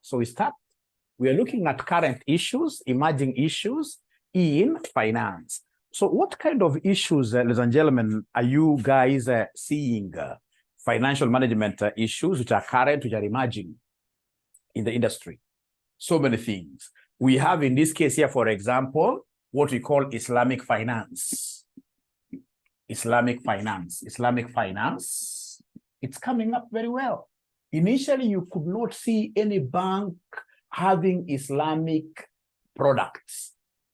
So we are looking at current issues, emerging issues in finance. So what kind of issues, ladies and gentlemen, are you guys seeing? Financial management issues which are current, which are emerging in the industry. So many things. We have in this case here, for example, what we call Islamic finance. Islamic finance. Islamic finance, it's coming up very well. Initially, you could not see any bank having Islamic products.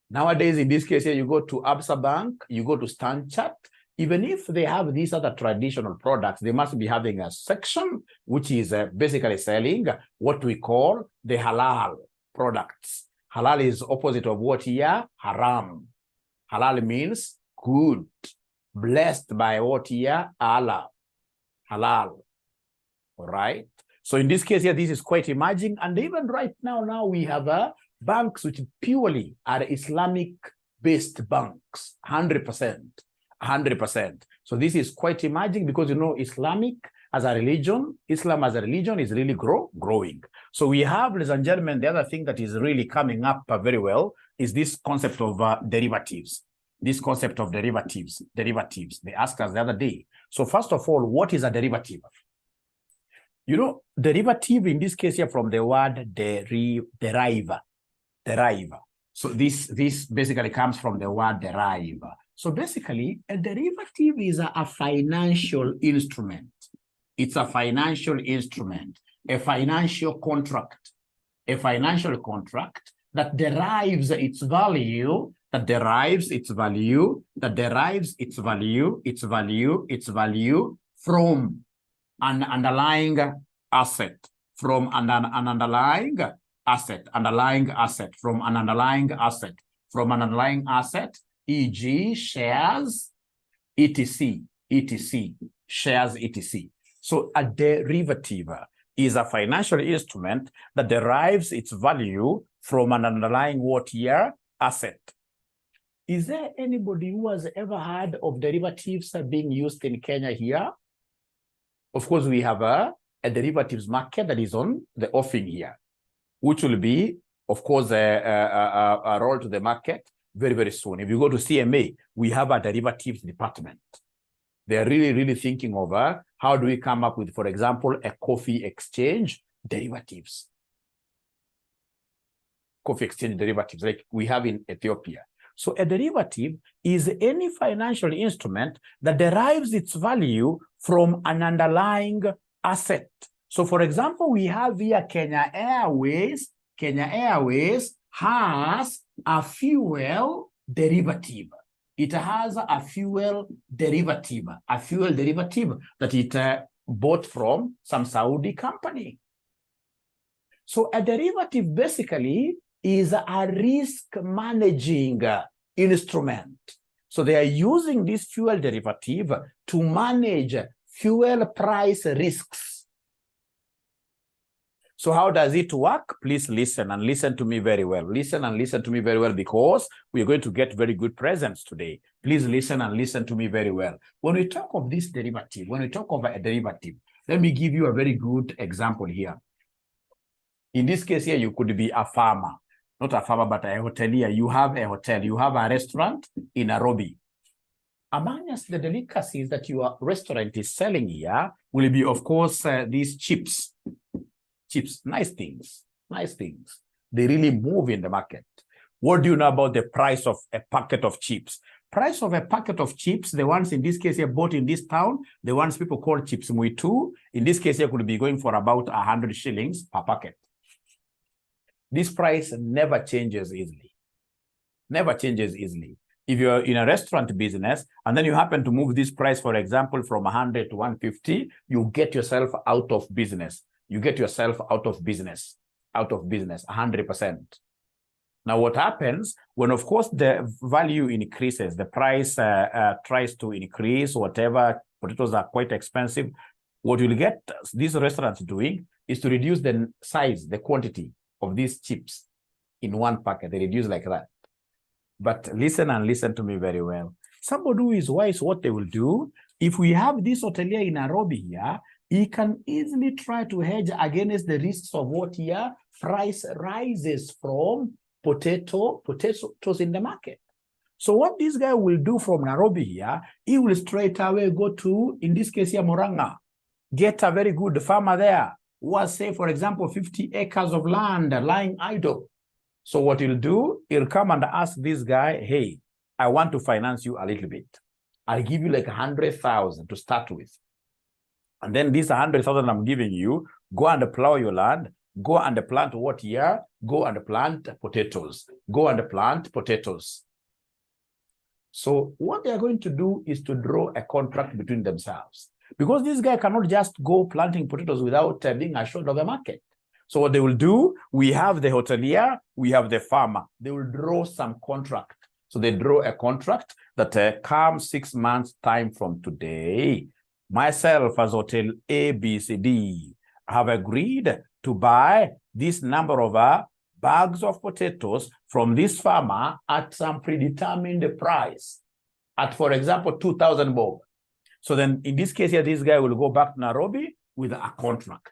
Nowadays, in this case here, you go to Absa Bank, you go to Stanchart. Even if they have these other traditional products, they must be having a section which is basically selling what we call the halal products. Halal is opposite of what here? Haram. Halal means good, blessed by what here? Allah. Halal. All right. So in this case here, this is quite emerging. And even right now we have banks which purely are Islamic-based banks, 100%. 100%. So this is quite emerging because, you know, Islam as a religion is really growing. So we have, ladies and gentlemen, the other thing that is really coming up very well is this concept of derivatives. This concept of derivatives. They asked us the other day. So first of all, what is a derivative? You know, derivative in this case here from the word derive. So this basically comes from the word derive. So basically, a derivative is a financial instrument. It's a financial instrument, a financial contract that derives its value, from an underlying asset, e.g. shares, etc. Shares, etc. So a derivative is a financial instrument that derives its value from an underlying what here? Asset. Is there anybody who has ever heard of derivatives being used in Kenya here? Of course, we have a derivatives market that is on the offing here, which will be, of course, a roll to the market very, very soon. If you go to CMA, we have a derivatives department. They're really thinking over how do we come up with, for example, a coffee exchange derivatives. Coffee exchange derivatives like we have in Ethiopia. So a derivative is any financial instrument that derives its value from an underlying asset. So for example, we have here Kenya Airways. Kenya Airways has a fuel derivative. It has a fuel derivative that it bought from some Saudi company. So a derivative basically is a risk managing instrument. So they are using this fuel derivative to manage fuel price risks. So how does it work? Please listen and listen to me very well. Listen and listen to me very well because we are going to get very good presents today. Please listen and listen to me very well. When we talk of this derivative, when we talk of a derivative, let me give you a very good example here. In this case here, you could be a farmer. Not a farmer, but a hotelier. You have a hotel, you have a restaurant in Nairobi. Among the delicacies that your restaurant is selling here will be, of course, these chips. Chips, nice things. They really move in the market. What do you know about the price of a packet of chips? Price of a packet of chips, the ones in this case here bought in this town, the ones people call chips muitu, in this case here could be going for about 100 shillings per packet. This price never changes easily. Never changes easily. If you're in a restaurant business and then you happen to move this price, for example, from 100 to 150, you get yourself out of business. You get yourself out of business, 100%. Now, what happens when, of course, the value increases, the price tries to increase, whatever, potatoes are quite expensive. What you'll get these restaurants doing is to reduce the size, the quantity of these chips in one packet. They reduce like that. But listen and listen to me very well. Somebody who is wise, what they will do, if we have this hotelier in Nairobi here, he can easily try to hedge against the risks of what here price rises from potatoes in the market. So what this guy will do from Nairobi here, he will straight away go to, in this case here, Murang'a, get a very good farmer there who has, say, for example, 50 acres of land lying idle. So what he'll do, he'll come and ask this guy, hey, I want to finance you a little bit. I'll give you like 100,000 to start with. And then this 100,000 I'm giving you, go and plow your land, go and plant what here? Go and plant potatoes. Go and plant potatoes. So what they are going to do is to draw a contract between themselves. Because this guy cannot just go planting potatoes without being assured of the market. So what they will do, we have the hotelier, we have the farmer. They will draw some contract. So they draw a contract that comes 6 months' time from today. Myself as Hotel A, B, C, D have agreed to buy this number of bags of potatoes from this farmer at some predetermined price, at, for example, 2,000 bob. So then in this case here, this guy will go back to Nairobi with a contract.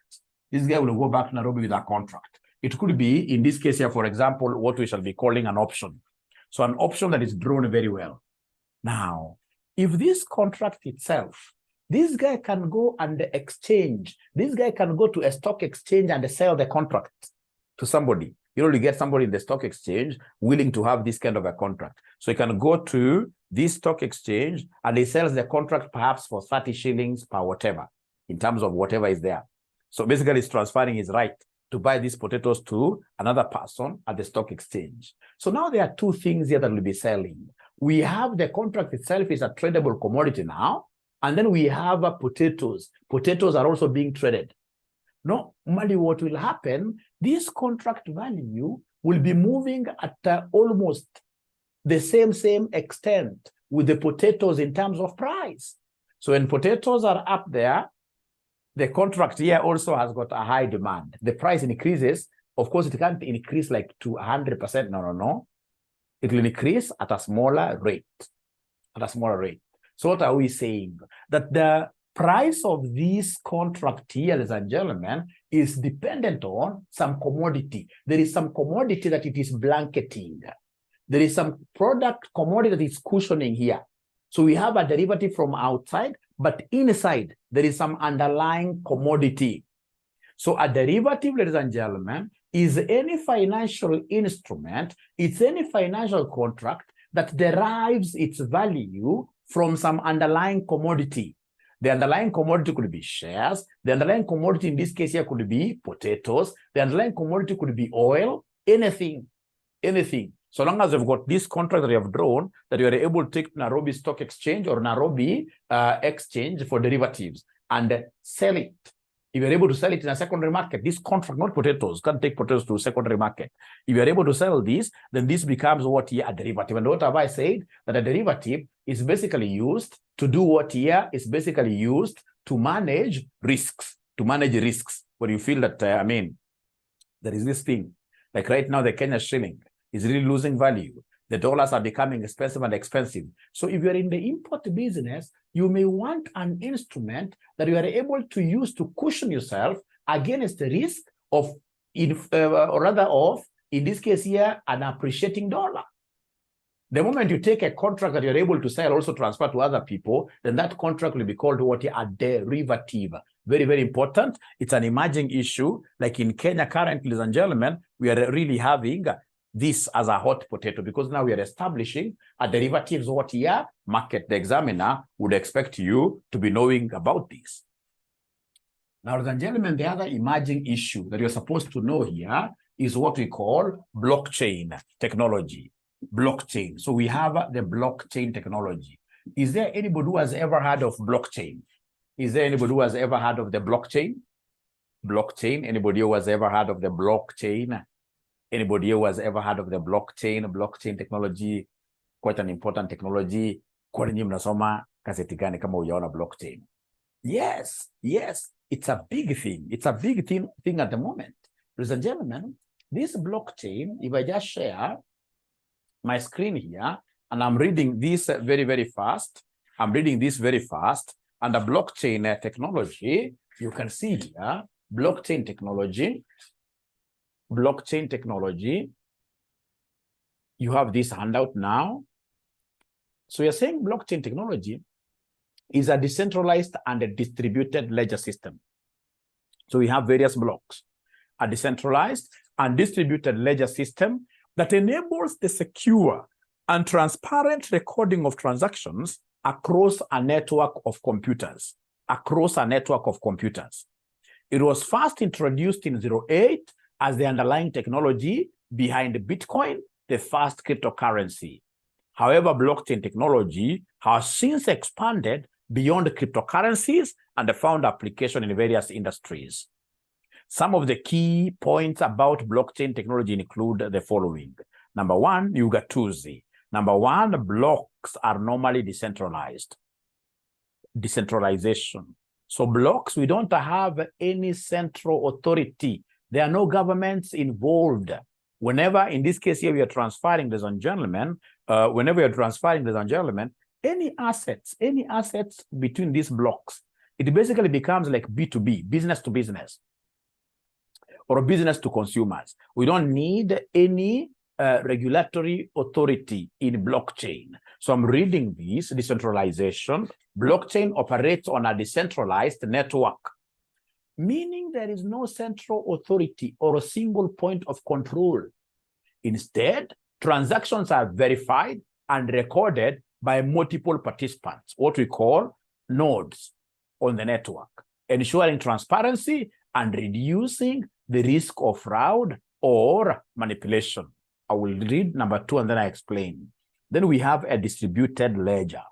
This guy will go back to Nairobi with a contract. It could be, in this case here, for example, what we shall be calling an option. So an option that is drawn very well. Now, if this contract itself, this guy can go and exchange. This guy can go to a stock exchange and sell the contract to somebody. You only get somebody in the stock exchange willing to have this kind of a contract. So he can go to this stock exchange and he sells the contract perhaps for 30 shillings per whatever, in terms of whatever is there. So basically he's transferring his right to buy these potatoes to another person at the stock exchange. So now there are two things here that will be selling. We have the contract itself is a tradable commodity now. And then we have potatoes. Potatoes are also being traded. Normally what will happen, this contract value will be moving at almost the same extent with the potatoes in terms of price. So when potatoes are up there, the contract here also has got a high demand. The price increases. Of course, it can't increase like to 100%. No. It will increase at a smaller rate. So what are we saying? That the price of this contract here, ladies and gentlemen, is dependent on some commodity. There is some commodity that it is blanketing. There is some product commodity that is cushioning here. So we have a derivative from outside, but inside there is some underlying commodity. So a derivative, ladies and gentlemen, is any financial instrument, it's any financial contract that derives its value from some underlying commodity. The underlying commodity could be shares. The underlying commodity in this case here could be potatoes. The underlying commodity could be oil, anything. So long as you've got this contract that you have drawn, that you are able to take Nairobi Stock Exchange or Nairobi Exchange for derivatives and sell it. If you're able to sell it in a secondary market, this contract, not potatoes, can't take potatoes to a secondary market. If you're able to sell this, then this becomes what here, a derivative. And what have I said? That a derivative is basically used to do what here is basically used to manage risks. When you feel that, there is this thing, like right now, the Kenya shilling is really losing value. The dollars are becoming expensive. So if you're in the import business, you may want an instrument that you are able to use to cushion yourself against the risk of, in this case here, an appreciating dollar. The moment you take a contract that you're able to sell, also transfer to other people, then that contract will be called what a derivative. Very, very important. It's an emerging issue. Like in Kenya currently, ladies and gentlemen, we are really having this as a hot potato because now we are establishing a derivatives what here market. The examiner would expect you to be knowing about this. Now, ladies and gentlemen, the other emerging issue that you're supposed to know here is what we call blockchain technology. Blockchain. So we have the blockchain technology. Is there anybody who has ever heard of blockchain? Is there anybody who has ever heard of the blockchain? Blockchain. Anybody who has ever heard of the blockchain? Anybody who has ever heard of the blockchain? Blockchain technology, quite an important technology. Kwa nini mnasoma gazeti gani kama hujaona blockchain? Yes, it's a big thing. It's a big thing at the moment. Ladies and gentlemen, this blockchain, if I just share my screen here, and I'm reading this very, very fast. And the blockchain technology You can see here, blockchain technology. Blockchain technology. You have this handout now. So you're saying blockchain technology is a decentralized and a distributed ledger system. So we have various blocks, a decentralized and distributed ledger system that enables the secure and transparent recording of transactions across a network of computers, It was first introduced in 2008 as the underlying technology behind Bitcoin, the first cryptocurrency. However, blockchain technology has since expanded beyond cryptocurrencies and found application in various industries. Some of the key points about blockchain technology include the following. Number one, 𝐤𝐻𝐻𝐿. Number one, blocks are normally decentralized. Decentralization. So blocks, we don't have any central authority. There are no governments involved. Whenever, in this case here, we are transferring, ladies and gentlemen, any assets between these blocks, it basically becomes like B2B, business to business, or business to consumers. We don't need any regulatory authority in blockchain. So I'm reading this, decentralization. Blockchain operates on a decentralized network, meaning there is no central authority or a single point of control. Instead, transactions are verified and recorded by multiple participants, what we call nodes on the network, ensuring transparency and reducing the risk of fraud or manipulation. I will read number 2 and then I explain. Then we have a distributed ledger,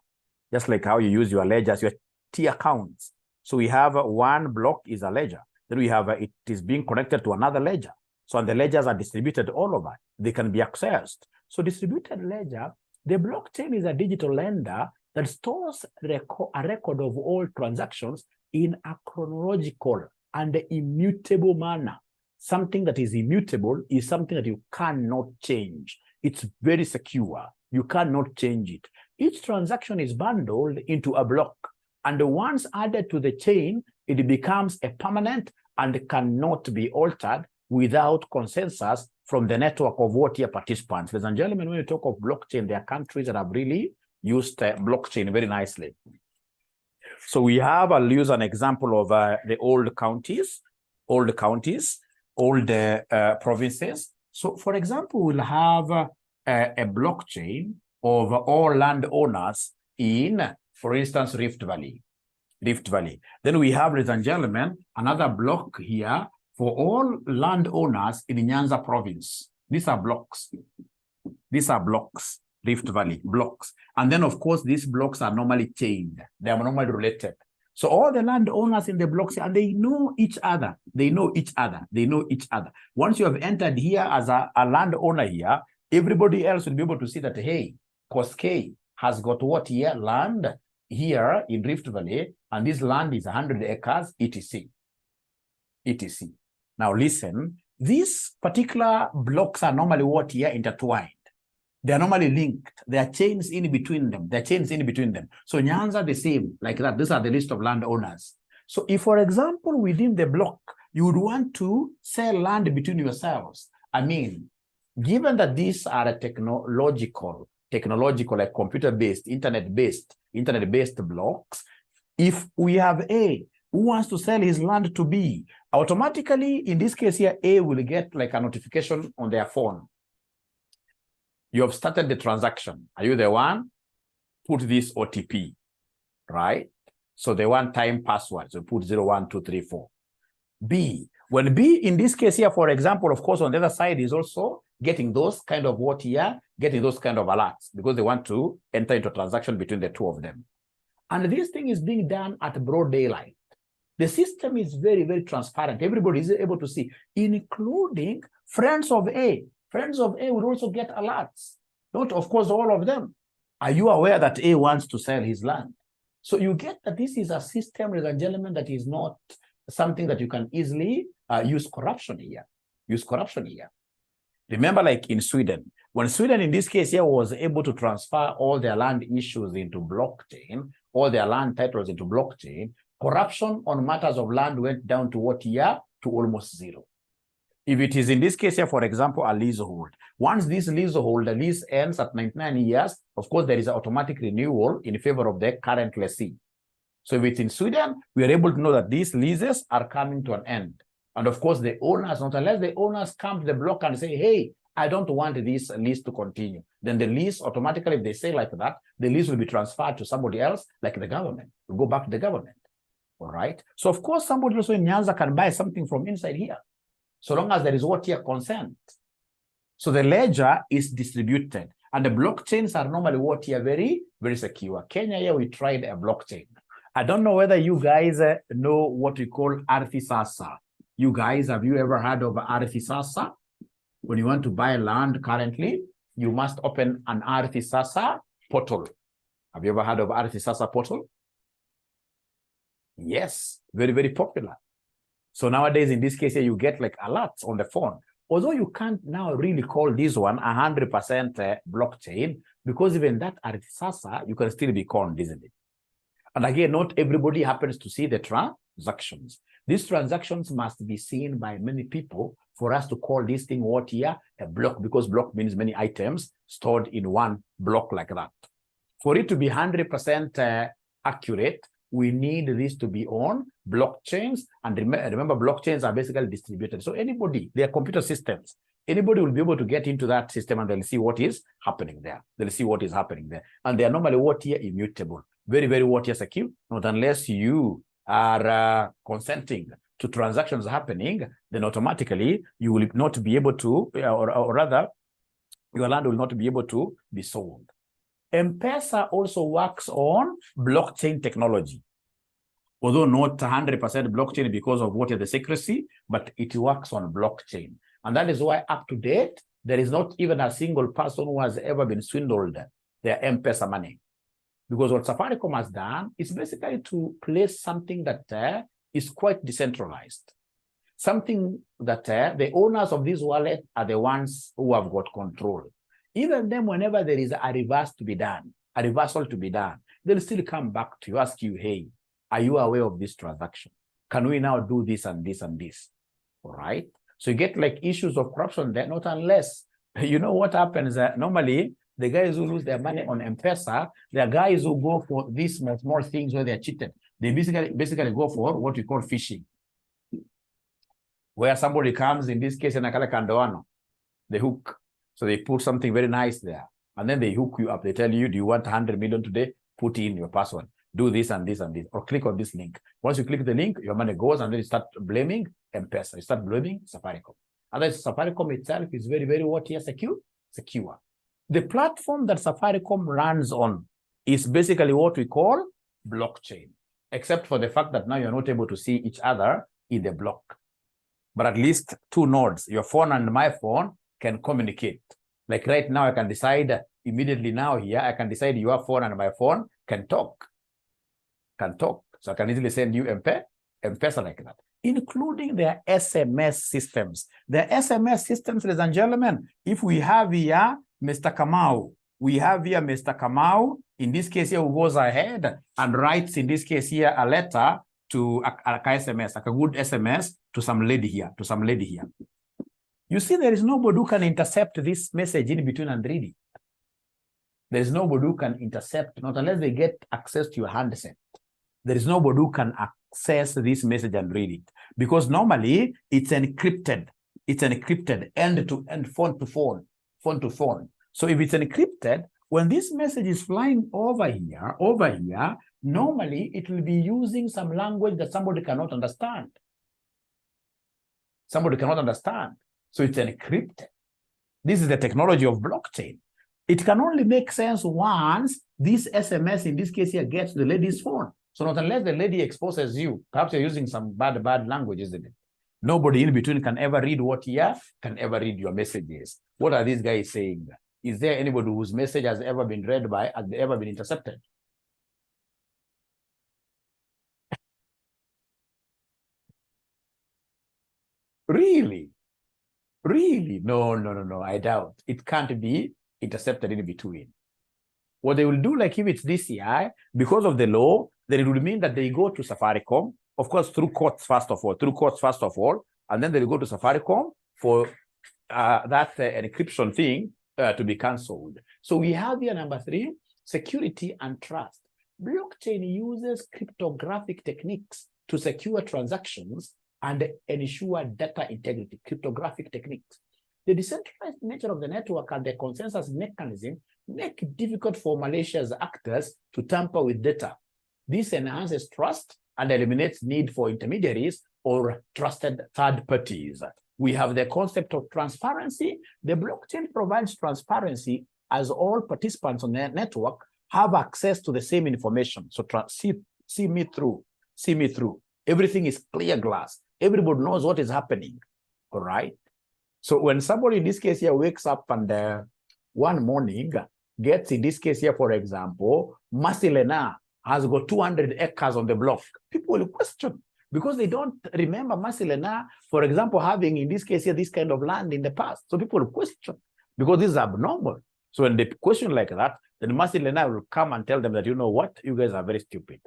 just like how you use your ledgers, your T accounts. So we have one block is a ledger. Then we have it is being connected to another ledger. So the ledgers are distributed all over. They can be accessed. So distributed ledger, the blockchain is a digital lender that stores a record of all transactions in a chronological and immutable manner. Something that is immutable is something that you cannot change. It's very secure. You cannot change it. Each transaction is bundled into a block, and once added to the chain, it becomes a permanent and cannot be altered without consensus from the network of what-year participants. Ladies and gentlemen, when you talk of blockchain, there are countries that have really used blockchain very nicely. So we have, I'll use an example of the old provinces. So for example, we'll have a blockchain of all landowners in, for instance, Rift Valley. Then we have, ladies and gentlemen, another block here for all landowners in the Nyanza province. These are blocks. Rift Valley blocks. And then, of course, these blocks are normally chained. They are normally related. So all the landowners in the blocks, and they know each other. Once you have entered here as a landowner here, everybody else will be able to see that, hey, 𝐤𝐻𝐻𝐿 has got what here? Land here in Rift Valley, and this land is 100 acres, etc. Now listen, these particular blocks are normally what here? Intertwined. They are normally linked. There are chains in between them. So Nyanza the same, like that. These are the list of landowners. So if, for example, within the block, you would want to sell land between yourselves. I mean, given that these are a technological, like computer-based, internet-based blocks, if we have A who wants to sell his land to B, automatically, in this case here, A will get like a notification on their phone. You have started the transaction. Are you the one? Put this OTP, right? So the one-time password, so put 01234. B, when B, in this case here, for example, of course, on the other side is also getting those kind of what here, getting those kind of alerts because they want to enter into a transaction between the two of them. And this thing is being done at broad daylight. The system is very, very transparent. Everybody is able to see, including friends of A. Friends of A would also get alerts. Not, of course, all of them. Are you aware that A wants to sell his land? So you get that this is a system, ladies and gentlemen, that is not something that you can easily use corruption here. Remember, like in Sweden, when Sweden, in this case here, was able to transfer all their land issues into blockchain, all their land titles into blockchain, Corruption on matters of land went down to what year? To almost zero. If it is in this case here, for example, a leasehold, once this leasehold, the lease ends at 99 years, of course, there is an automatic renewal in favor of the current lessee. So if it's in Sweden, we are able to know that these leases are coming to an end. And of course, the owners, not unless the owners come to the block and say, hey, I don't want this lease to continue, then the lease automatically, if they say like that, the lease will be transferred to somebody else, like the government. Will go back to the government. All right. So of course, somebody also in Nyanza can buy something from inside here, so long as there is what here consent. So the ledger is distributed, and the blockchains are normally what here very, very secure. Kenya here, we tried a blockchain. I don't know whether you guys know what we call Ardhi Sasa. You guys, have you ever heard of Ardhi Sasa? When you want to buy land currently, you must open an Ardhi Sasa portal. Have you ever heard of Ardhi Sasa portal? Yes, very, very popular. So nowadays, in this case here, you get like alerts on the phone. Although you can't now really call this one 100% blockchain, because even that Ardhi Sasa, you can still be conned, isn't it? And again, not everybody happens to see the transactions. These transactions must be seen by many people for us to call this thing what here? A block, because block means many items stored in one block like that. For it to be 100% accurate, we need this to be on blockchains. And remember, blockchains are basically distributed. So anybody, they are computer systems. Anybody will be able to get into that system and they'll see what is happening there. They'll see what is happening there. And they are normally what here? Immutable. Very, very what here? Secure. Not unless you are consenting to transactions happening, then automatically you will not be able to, or rather, your land will not be able to be sold. M-Pesa also works on blockchain technology, although not 100% blockchain because of what is the secrecy, but it works on blockchain. And that is why up to date, there is not even a single person who has ever been swindled their M-Pesa money. Because what Safaricom has done is basically to place something that is quite decentralized. Something that the owners of this wallet are the ones who have got control. Even then, whenever there is a reversal to be done, they'll still come back to you, ask you, hey, are you aware of this transaction? Can we now do this and this and this? All right. So you get like issues of corruption there, not unless, you know what happens, normally, the guys who lose their money on M-Pesa, they are guys who go for these small things where they're cheated. They basically go for what we call phishing, where somebody comes, in this case, in Akala Kandoano, the hook. So they put something very nice there, and then they hook you up. They tell you, do you want 100 million today? Put in your password. Do this and this and this, or click on this link. Once you click the link, your money goes, and then you start blaming M-Pesa. You start blaming Safaricom. And then Safaricom itself is very, very what here? Secure. The platform that Safaricom runs on is basically what we call blockchain, except for the fact that now you're not able to see each other in the block. But at least two nodes, your phone and my phone, can communicate. Like right now, I can decide immediately now here, I can decide your phone and my phone can talk. So I can easily send you M-Pesa like that, including their SMS systems. Their SMS systems, ladies and gentlemen, if we have here Mr. Kamau, in this case here, who goes ahead and writes, in this case here, a letter to a SMS, like a good SMS to some lady here, You see, there is nobody who can intercept this message in between and read it. There is nobody who can intercept, not unless they get access to your handset. There is nobody who can access this message and read it, because normally it's encrypted. It's encrypted end to end, phone to phone. So if it's encrypted, when this message is flying over here, normally it will be using some language that somebody cannot understand. So it's encrypted. This is the technology of blockchain. It can only make sense once this SMS, in this case here, gets the lady's phone. So not unless the lady exposes you, perhaps you're using some bad language, isn't it? Nobody in between can ever read can ever read your messages. What are these guys saying? Is there anybody whose message has ever been read by, has ever been intercepted? Really? No, I doubt. It can't be intercepted in between. What they will do, like if it's DCI, because of the law, then it would mean that they go to Safaricom, of course, through courts first of all, and then they go to Safaricom for that encryption thing to be cancelled. So we have here number 3, security and trust. Blockchain uses cryptographic techniques to secure transactions and ensure data integrity, cryptographic techniques. The decentralized nature of the network and the consensus mechanism make it difficult for malicious actors to tamper with data. This enhances trust and eliminates need for intermediaries or trusted third parties. We have the concept of transparency. The blockchain provides transparency as all participants on the network have access to the same information. So see me through. Everything is clear glass. Everybody knows what is happening, all right? So when somebody in this case here wakes up and one morning gets, in this case here, for example, Masilena has got 200 acres on the block, people will question because they don't remember Masilena, for example, having, in this case here, this kind of land in the past. So people will question because this is abnormal. So when they question like that, then Masilena will come and tell them that, you know what, you guys are very stupid.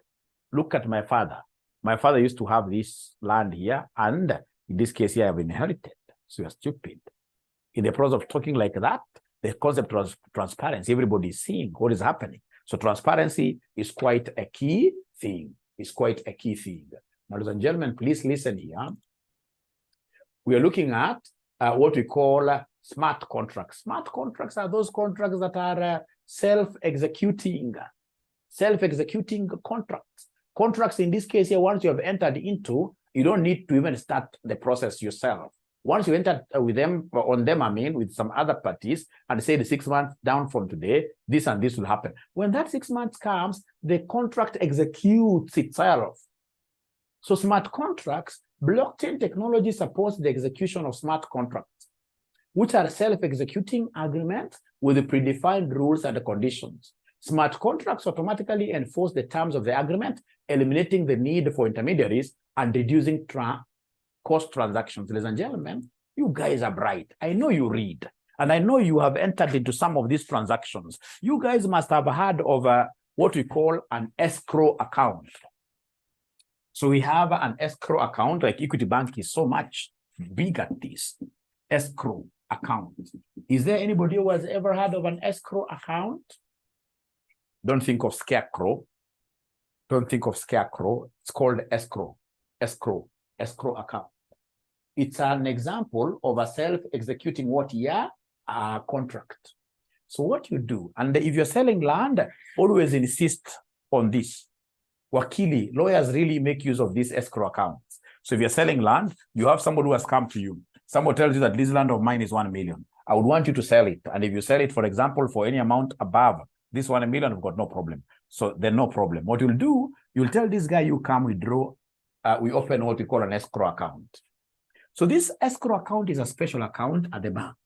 Look at my father. My father used to have this land here, and in this case here, I have inherited. So you're stupid. In the process of talking like that, the concept of transparency, everybody is seeing what is happening. So transparency is quite a key thing. Now, ladies and gentlemen, please listen here. We are looking at what we call smart contracts. Smart contracts are those contracts that are self-executing contracts. Contracts in this case here, once you have entered into, you don't need to even start the process yourself. Once you enter with them, with some other parties, and say the 6 months down from today, this and this will happen. When that 6 months comes, the contract executes itself. So smart contracts, blockchain technology supports the execution of smart contracts, which are self-executing agreements with the predefined rules and conditions. Smart contracts automatically enforce the terms of the agreement, eliminating the need for intermediaries and reducing cost transactions. Ladies and gentlemen, you guys are bright. I know you read, and I know you have entered into some of these transactions. You guys must have heard of what we call an escrow account. So we have an escrow account, like Equity Bank is so much big at this escrow account. Is there anybody who has ever heard of an escrow account? Don't think of scarecrow. Don't think of scarecrow. It's called escrow account. It's an example of a self-executing what year? Contract. So what you do, and if you're selling land, always insist on this. Wakili, lawyers really make use of these escrow accounts. So if you're selling land, you have somebody who has come to you. Someone tells you that this land of mine is 1 million. I would want you to sell it. And if you sell it, for example, for any amount above this 1 million, we've got no problem. So then no problem. What you'll do, you'll tell this guy, you come withdraw. We open what we call an escrow account. So this escrow account is a special account at the bank.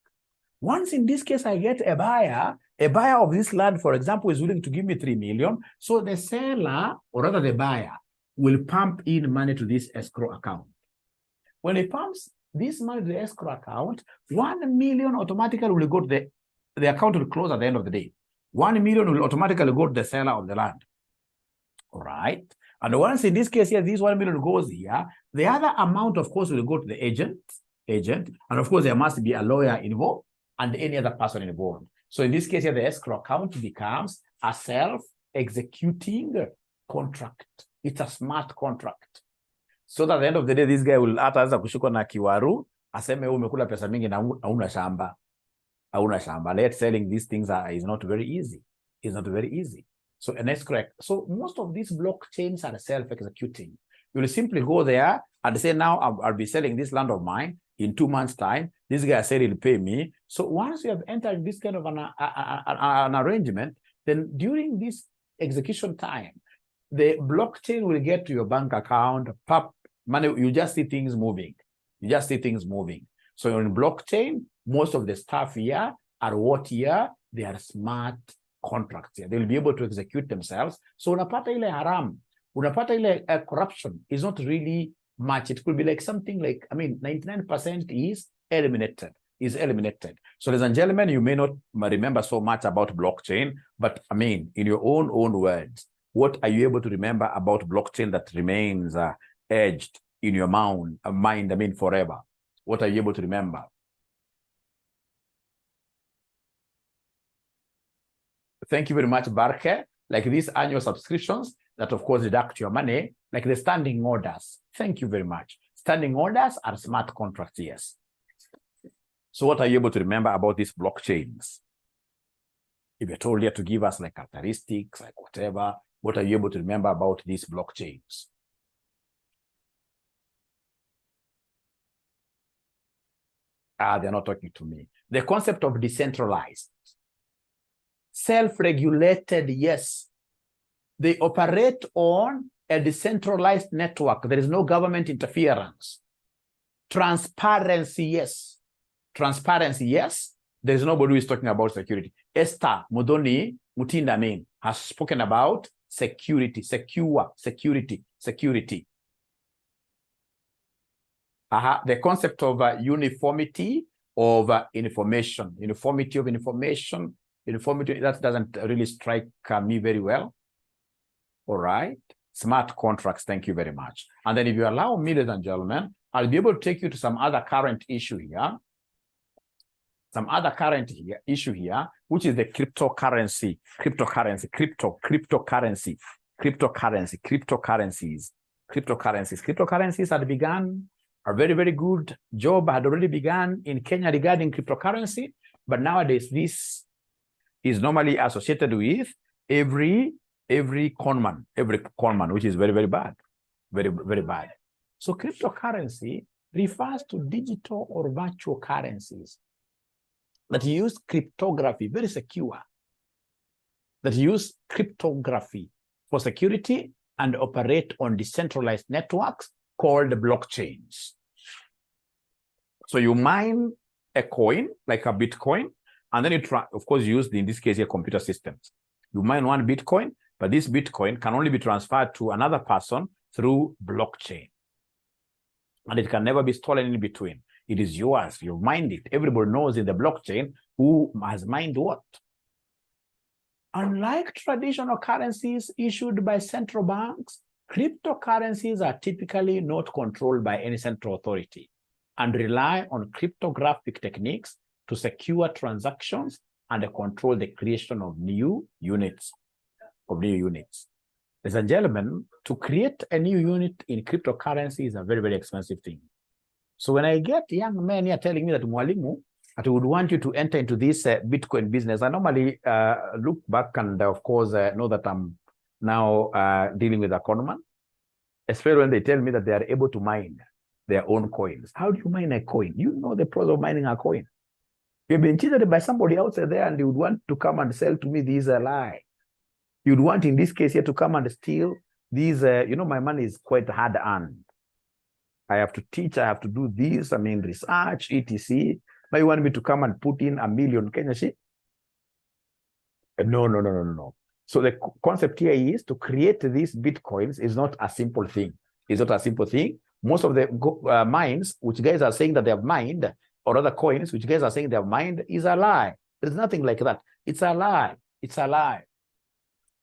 Once in this case, I get a buyer of this land, for example, is willing to give me 3 million. So the seller, or rather the buyer, will pump in money to this escrow account. When he pumps this money to the escrow account, 1 million automatically will go to the account will close at the end of the day. 1 million will automatically go to the seller of the land. All right. And once in this case here, this 1 million goes here, the other amount, of course, will go to the agent. And of course, there must be a lawyer involved and any other person involved. So in this case here, the escrow account becomes a self-executing contract. It's a smart contract. So that at the end of the day, this guy will ataanza kushikwa na kiwaru, aseme umekula pesa mingi na hauna shamba. Let's selling these things is not very easy. It's not very easy. So an escrow. So most of these blockchains are self-executing. You will simply go there and say, now I'll be selling this land of mine in 2 months' time. This guy said he'll pay me. So once you have entered this kind of an arrangement, then during this execution time, the blockchain will get to your bank account, money, you just see things moving. So in blockchain, most of the stuff here are what here? They are smart contracts here. They'll be able to execute themselves. So unapata ile haram, unapata ile corruption is not really much. It could be like something like, 99% is eliminated. So ladies and gentlemen, you may not remember so much about blockchain, but in your own words, What are you able to remember about blockchain that remains edged in your mind, forever? What are you able to remember? Thank you very much, Barke. Like these annual subscriptions that, of course, deduct your money, like the standing orders. Thank you very much. Standing orders are smart contracts, yes. So what are you able to remember about these blockchains? If you're told here to give us like characteristics, like whatever, what are you able to remember about these blockchains? They're not talking to me. The concept of decentralized. Self-regulated, yes. They operate on a decentralized network. There is no government interference. Transparency, yes. Transparency, yes. There is nobody who is talking about security. Esther Modoni Mutinda has spoken about security, security. The concept of uniformity of information. Uniformity of information. Uniformity, that doesn't really strike me very well. All right. Smart contracts, thank you very much. And then if you allow me, ladies and gentlemen, I'll be able to take you to some other current issue here. Some other current issue here, which is the cryptocurrencies. Cryptocurrencies had begun, a very, very good job had already begun in Kenya regarding cryptocurrency, but nowadays this is normally associated with every conman, which is very, very bad. Very, very bad. So cryptocurrency refers to digital or virtual currencies that use cryptography, very secure, that use cryptography for security and operate on decentralized networks called blockchains. So you mine a coin, like a Bitcoin, and then you try, of course, use, in this case, your computer systems. You mine one Bitcoin, but this Bitcoin can only be transferred to another person through blockchain. And it can never be stolen in between. It is yours. You mined it. Everybody knows in the blockchain who has mined what. Unlike traditional currencies issued by central banks, cryptocurrencies are typically not controlled by any central authority and rely on cryptographic techniques to secure transactions and control the creation of new units. Ladies and gentlemen, to create a new unit in cryptocurrency is a very, very expensive thing. So when I get young men here telling me that Mwalimu, that we would want you to enter into this Bitcoin business, I normally look back and, of course, know that I'm now dealing with a conman, especially when they tell me that they are able to mine their own coins. How do you mine a coin? You know the process of mining a coin. You've been cheated by somebody outside there and you would want to come and sell to me, this is a lie. You'd want, in this case here, to come and steal these, my money is quite hard earned. I have to teach, I have to do this, research, etc. Now you want me to come and put in 1 million Kenya shilling? No. So the concept here is to create these Bitcoins is not a simple thing. It's not a simple thing. Most of the mines, which guys are saying that they have mined, or other coins, which guys are saying they have mined, is a lie. There's nothing like that. It's a lie. It's a lie.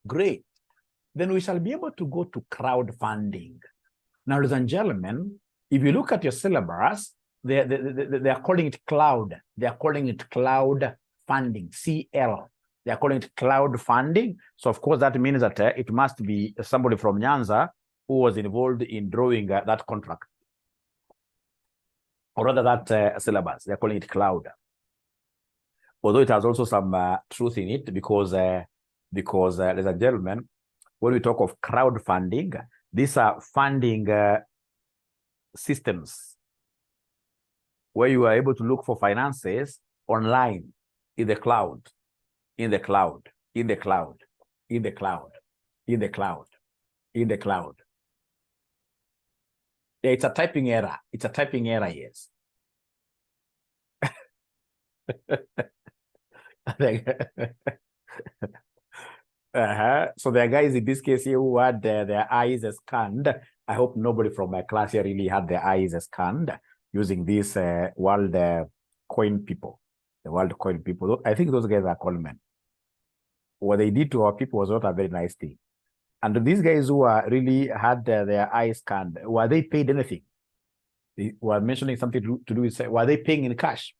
Great. Then we shall be able to go to crowdfunding. Now, ladies and gentlemen, if you look at your syllabus, they are calling it cloud. They are calling it cloud funding, CL. They are calling it cloud funding. So, of course, that means that it must be somebody from Nyanza who was involved in drawing that contract. Or rather that syllabus. They are calling it cloud. Although it has also some truth in it because ladies and gentlemen, when we talk of crowdfunding, these are funding systems where you are able to look for finances online, in the cloud, in the cloud, in the cloud, in the cloud, in the cloud, in the cloud. Yeah, it's a typing error. It's a typing error, yes. So there are guys in this case here who had their eyes scanned. I hope nobody from my class here really had their eyes scanned using this world coin people. The world coin people. I think those guys are conmen. What they did to our people was not a very nice thing. And these guys who are really had their eyes scanned, were they paid anything? They were mentioning something to do with, were they paying in cash?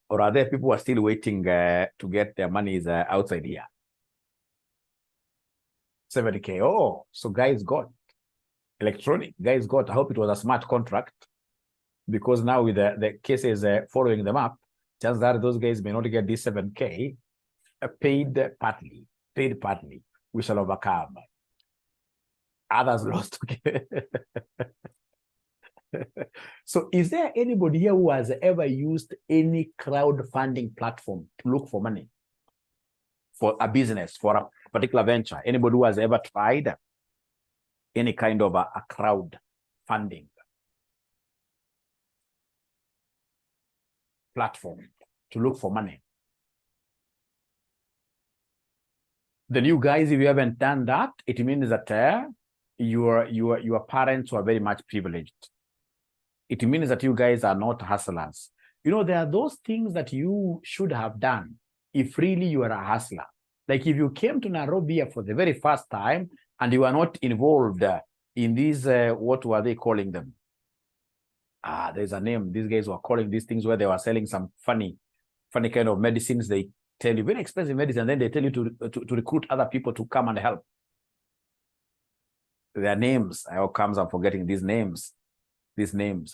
Or are there people who are still waiting to get their monies outside here? 70K. Oh, so guys got electronic. Guys got, I hope it was a smart contract, because now with the cases following them up, chances are those guys may not get this 7K paid partly. We shall overcome. Others lost. So is there anybody here who has ever used any crowdfunding platform to look for money for a business, for a particular venture? Anybody who has ever tried any kind of a crowdfunding platform to look for money? Then you guys, if you haven't done that, it means that your parents were very much privileged. It means that you guys are not hustlers. You know, there are those things that you should have done if really you are a hustler. Like if you came to Nairobi for the very first time and you are not involved in these, what were they calling them? There's a name. These guys were calling these things where they were selling some funny kind of medicines. They tell you very expensive medicine, and then they tell you to recruit other people to come and help. Their names, I'm forgetting these names.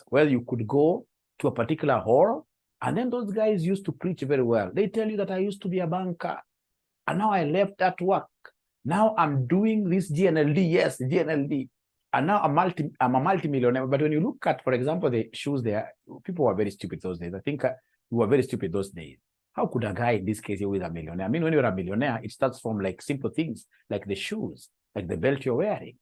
Where you could go to a particular hall, and then those guys used to preach very well. They tell you that I used to be a banker, and now I left that work. Now I'm doing this GNLD, yes, GNLD. And now I'm a multi-millionaire. But when you look at, for example, the shoes there, people were very stupid those days. I think we were very stupid those days. How could a guy in this case who is a millionaire? I mean, when you're a millionaire, it starts from like simple things, like the shoes, like the belt you're wearing.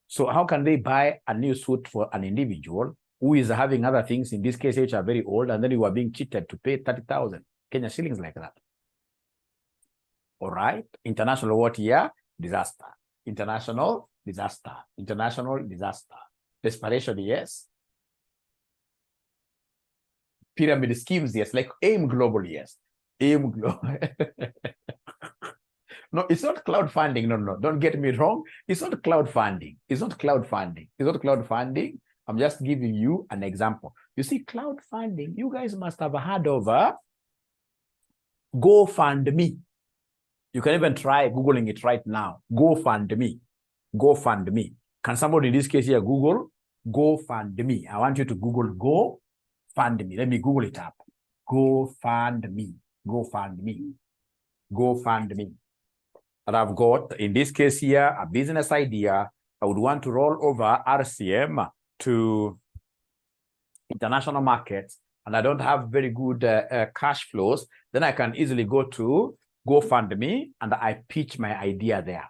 So how can they buy a new suit for an individual who is having other things, in this case, which are very old, and then you are being cheated to pay 30,000 Kenya shillings like that? All right. International what year? Disaster. International disaster. International disaster. Desperation, yes. Pyramid schemes, yes. Like AIM Global, yes. AIM Global. No, it's not crowdfunding. No, don't get me wrong. It's not crowdfunding. I'm just giving you an example. You see, crowdfunding, you guys must have heard of GoFundMe. You can even try Googling it right now. GoFundMe. Can somebody in this case here Google GoFundMe? I want you to Google GoFundMe. Let me Google it up. GoFundMe. And I've got, in this case here, a business idea. I would want to roll over RCM to international markets, and I don't have very good cash flows. Then I can easily go to GoFundMe and I pitch my idea there.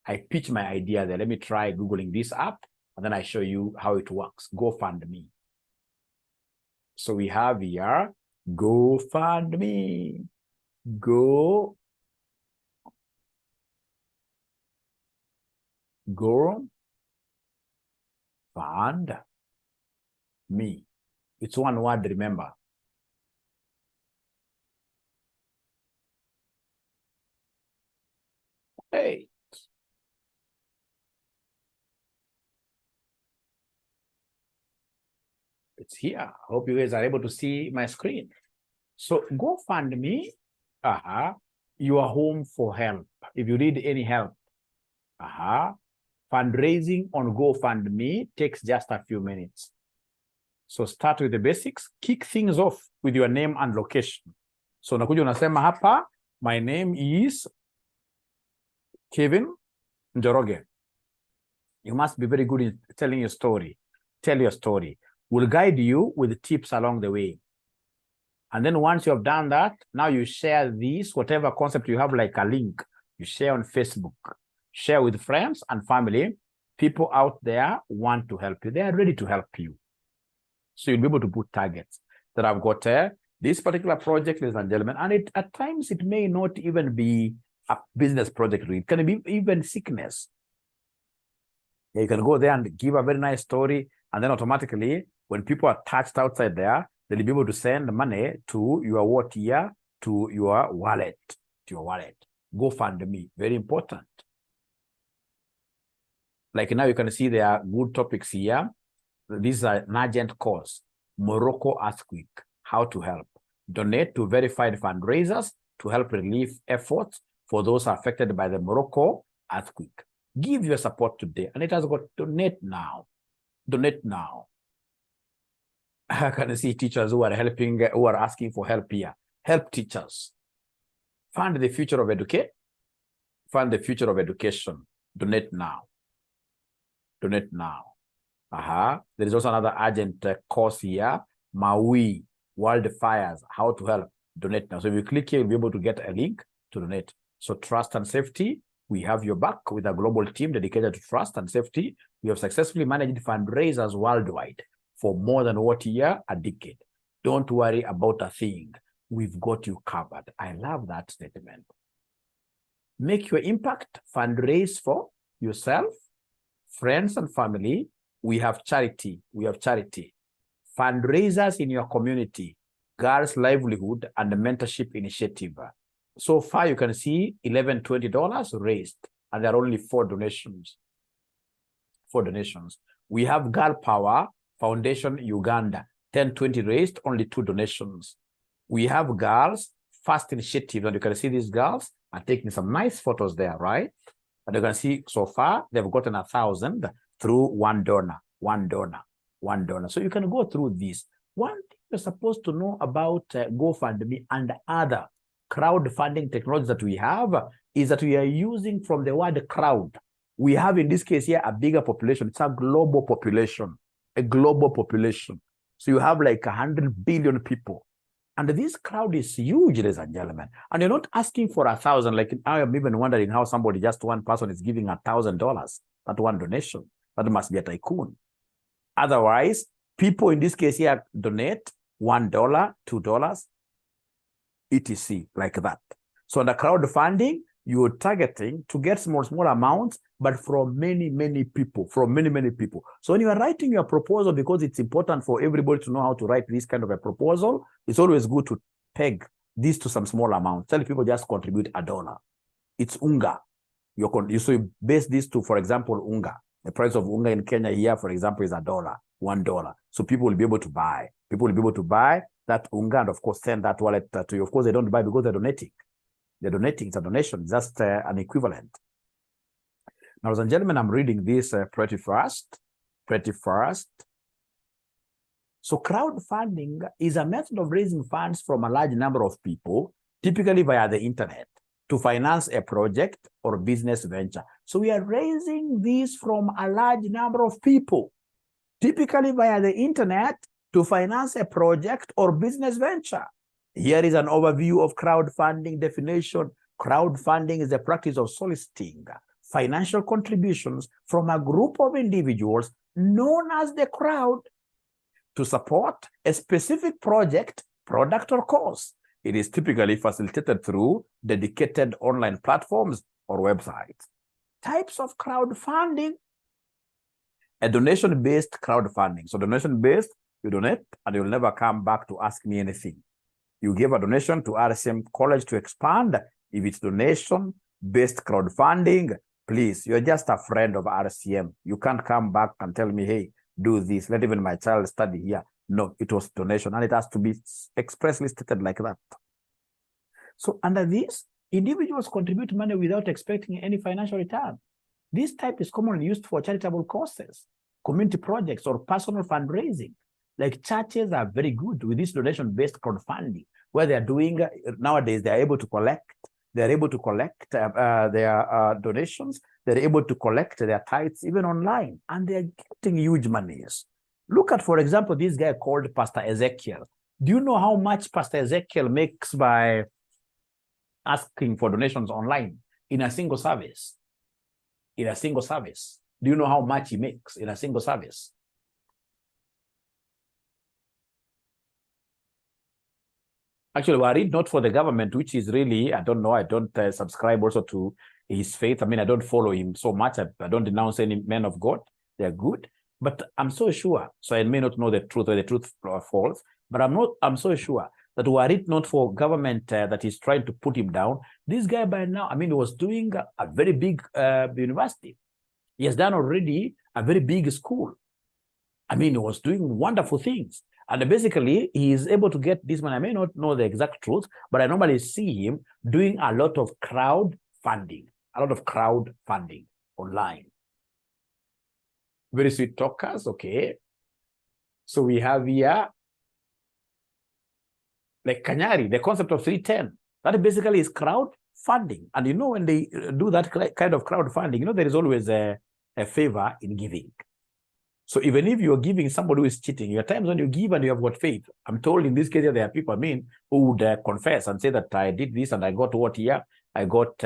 Let me try Googling this up, and then I show you how it works. GoFundMe. So we have here GoFundMe. GoFundMe. It's one word, remember. Hey. It's here. I hope you guys are able to see my screen. So GoFundMe, you are home for help. If you need any help, fundraising on GoFundMe takes just a few minutes. So start with the basics, kick things off with your name and location. So nakuja unasema hapa, my name is Kevin Njoroge. You must be very good in telling your story. Tell your story. We'll guide you with tips along the way. And then once you have done that, now you share this, whatever concept you have, like a link, you share on Facebook, share with friends and family. People out there want to help you. They are ready to help you. So you'll be able to put targets that I've got this particular project, ladies and gentlemen, and at times it may not even be a business project. It can be even sickness. You can go there and give a very nice story, and then automatically, when people are touched outside there, they'll be able to send money to your what here? To your wallet. GoFundMe, very important. Like now you can see there are good topics here. These are an urgent cause. Morocco earthquake, how to help. Donate to verified fundraisers to help relief efforts for those affected by the Morocco earthquake. Give your support today. And it has got donate now. Donate now. I can see teachers who are helping, who are asking for help here. Help teachers. Fund the future of education. Fund the future of education. Donate now. Donate now. There is also another urgent course here. Maui, wildfires, how to help. Donate now. So if you click here, you'll be able to get a link to donate. So trust and safety, we have your back with a global team dedicated to trust and safety. We have successfully managed fundraisers worldwide for more than what year? A decade. Don't worry about a thing. We've got you covered. I love that statement. Make your impact. Fundraise for yourself, friends and family. We have charity. We have charity. Fundraisers in your community. Girls' livelihood and mentorship initiative. So far, you can see $11-20 raised, and there are only 4 donations. 4 donations. We have Girl Power Foundation Uganda, 10-20 raised, only 2 donations. We have Girls First Initiative, and you can see these girls are taking some nice photos there, right? And you can see so far they've gotten 1,000 through one donor. So you can go through this. One thing you're supposed to know about GoFundMe and other crowdfunding technologies that we have is that we are using from the word crowd. We have in this case here a bigger population. It's a global population, So you have like 100 billion people. And this crowd is huge, ladies and gentlemen. And you're not asking for 1,000. Like I am even wondering how somebody, just one person, is giving $1,000. That one donation. That must be a tycoon. Otherwise, people in this case here donate $1, $2, etc. like that. So under crowdfunding, you're targeting to get small amounts, but from many people, So when you are writing your proposal, because it's important for everybody to know how to write this kind of a proposal, it's always good to peg this to some small amount. Tell people just contribute $1. It's unga. So you base this to, for example, unga. The price of unga in Kenya here, for example, is $1, $1. So people will be able to buy. People will be able to buy that unga and, of course, send that wallet to you. Of course, they don't buy because they're donating. They're donating. It's a donation, just an equivalent. Now, ladies and gentlemen, I'm reading this pretty fast. So crowdfunding is a method of raising funds from a large number of people, typically via the internet, to finance a project or business venture. So we are raising these from a large number of people, typically via the internet, to finance a project or business venture. Here is an overview of crowdfunding definition. Crowdfunding is the practice of soliciting financial contributions from a group of individuals known as the crowd to support a specific project, product, or cause. It is typically facilitated through dedicated online platforms or websites. Types of crowdfunding. A donation-based crowdfunding. So donation-based, you donate and you'll never come back to ask me anything. You give a donation to RCM College to expand. If it's donation-based crowdfunding, please, you're just a friend of RCM. You can't come back and tell me, hey, do this. Let even my child study here. No, it was donation, and it has to be expressly stated like that. So under this, individuals contribute money without expecting any financial return. This type is commonly used for charitable causes, community projects, or personal fundraising. Like churches are very good with this donation-based crowdfunding, where they're doing, nowadays, they're able to collect their donations. They're able to collect their tithes even online, and they're getting huge monies. Look at, for example, this guy called Pastor Ezekiel. Do you know how much Pastor Ezekiel makes by asking for donations online in a single service? In a single service. Do you know how much he makes in a single service? Actually, were it not for the government, which is really, I don't know, I don't subscribe also to his faith. I mean, I don't follow him so much. I don't denounce any men of God. They're good. But I'm so sure, so I may not know the truth or the truth false, but I'm so sure that were it not for government that is trying to put him down, this guy by now, I mean, he was doing a very big university. He has done already a very big school. I mean, he was doing wonderful things. And basically, he is able to get this money. I may not know the exact truth, but I normally see him doing a lot of crowdfunding online. Very sweet talkers, okay. So we have here, like Kanyari, the concept of 310. That basically is crowdfunding. And you know, when they do that kind of crowdfunding, you know, there is always a favor in giving. So even if you're giving somebody who is cheating, there are times when you give and you have got faith. I'm told in this case, there are people, who would confess and say that I did this and I got what here. I got,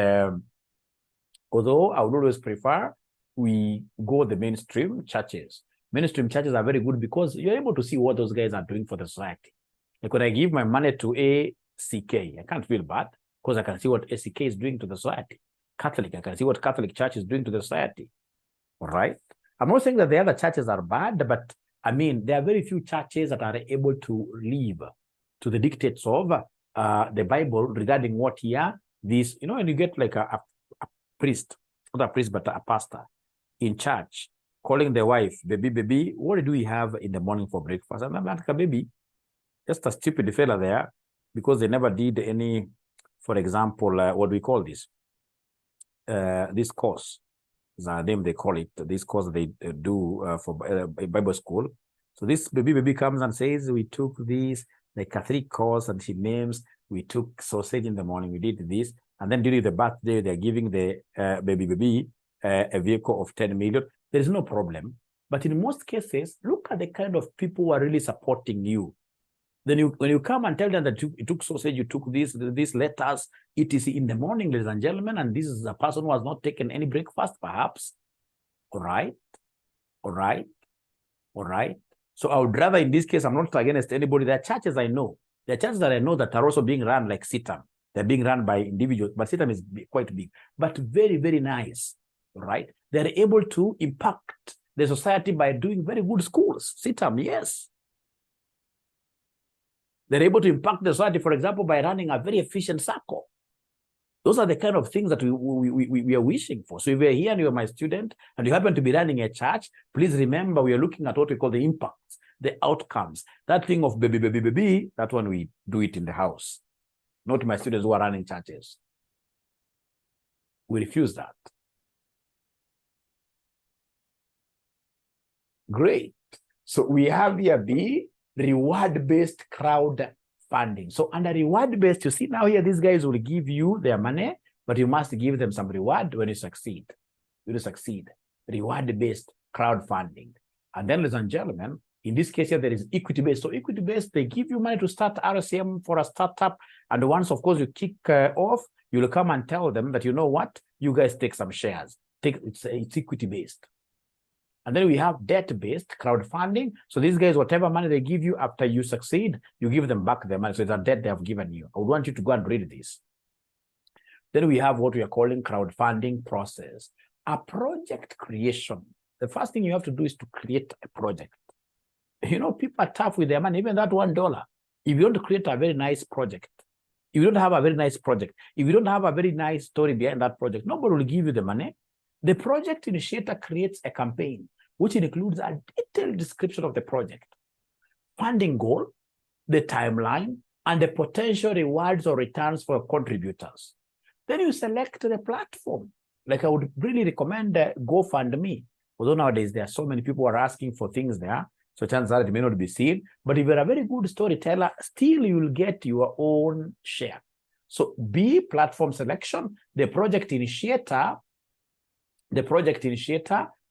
although I would always prefer we go the mainstream churches. Mainstream churches are very good because you're able to see what those guys are doing for the society. Like when I give my money to ACK, I can't feel bad because I can see what ACK is doing to the society. Catholic, I can see what Catholic Church is doing to the society. All right. I'm not saying that the other churches are bad, but I mean, there are very few churches that are able to live to the dictates of the Bible regarding what here, this, you know, and you get like a priest, not a priest, but a pastor in church calling the wife, baby, what do we have in the morning for breakfast? And I'm like, baby, just a stupid fella there because they never did any, for example, what do we call this? This course. The name they call it, this course they do for Bible school. So this baby comes and says, we took this, the Catholic course, and she names, we took sausage in the morning, we did this. And then during the birthday, they're giving the baby a vehicle of 10 million. There is no problem. But in most cases, look at the kind of people who are really supporting you. Then when you come and tell them that you took sausage, you took these letters, etc. in the morning, ladies and gentlemen, and this is a person who has not taken any breakfast, perhaps. All right. So I would rather, in this case, I'm not against anybody. There are churches I know. There are churches that I know that are also being run like 𝐶𝐻TM. They're being run by individuals, but 𝐶𝐻TM is quite big, but very, very nice. All right. They're able to impact the society by doing very good schools. 𝐶𝐻TM, yes. They're able to impact the society, for example, by running a very efficient circle. Those are the kind of things that we are wishing for. So if you're here and you're my student and you happen to be running a church, please remember we are looking at what we call the impacts, the outcomes. That thing of baby, that one we do it in the house. Not my students who are running churches. We refuse that. Great. So we have here the reward-based crowdfunding. So under reward-based, you see now here, these guys will give you their money, but you must give them some reward when you succeed. When you succeed, reward-based crowdfunding. And then, ladies and gentlemen, in this case here, there is equity-based. So equity-based, they give you money to start RCM for a startup. And once, of course, you kick off, you'll come and tell them that, you know what, you guys take some shares. It's equity-based. And then we have debt-based crowdfunding. So these guys, whatever money they give you after you succeed, you give them back their money. So it's a debt they have given you. I would want you to go and read this. Then we have what we are calling crowdfunding process. A project creation. The first thing you have to do is to create a project. You know, people are tough with their money, even that $1. If you don't create a very nice project, if you don't have a very nice project, if you don't have a very nice story behind that project, nobody will give you the money. The project initiator creates a campaign, which includes a detailed description of the project, funding goal, the timeline, and the potential rewards or returns for contributors. Then you select the platform. Like I would really recommend GoFundMe. Although nowadays there are so many people who are asking for things there, so chances are it may not be seen. But if you're a very good storyteller, still you will get your own share. So B, platform selection. The project initiator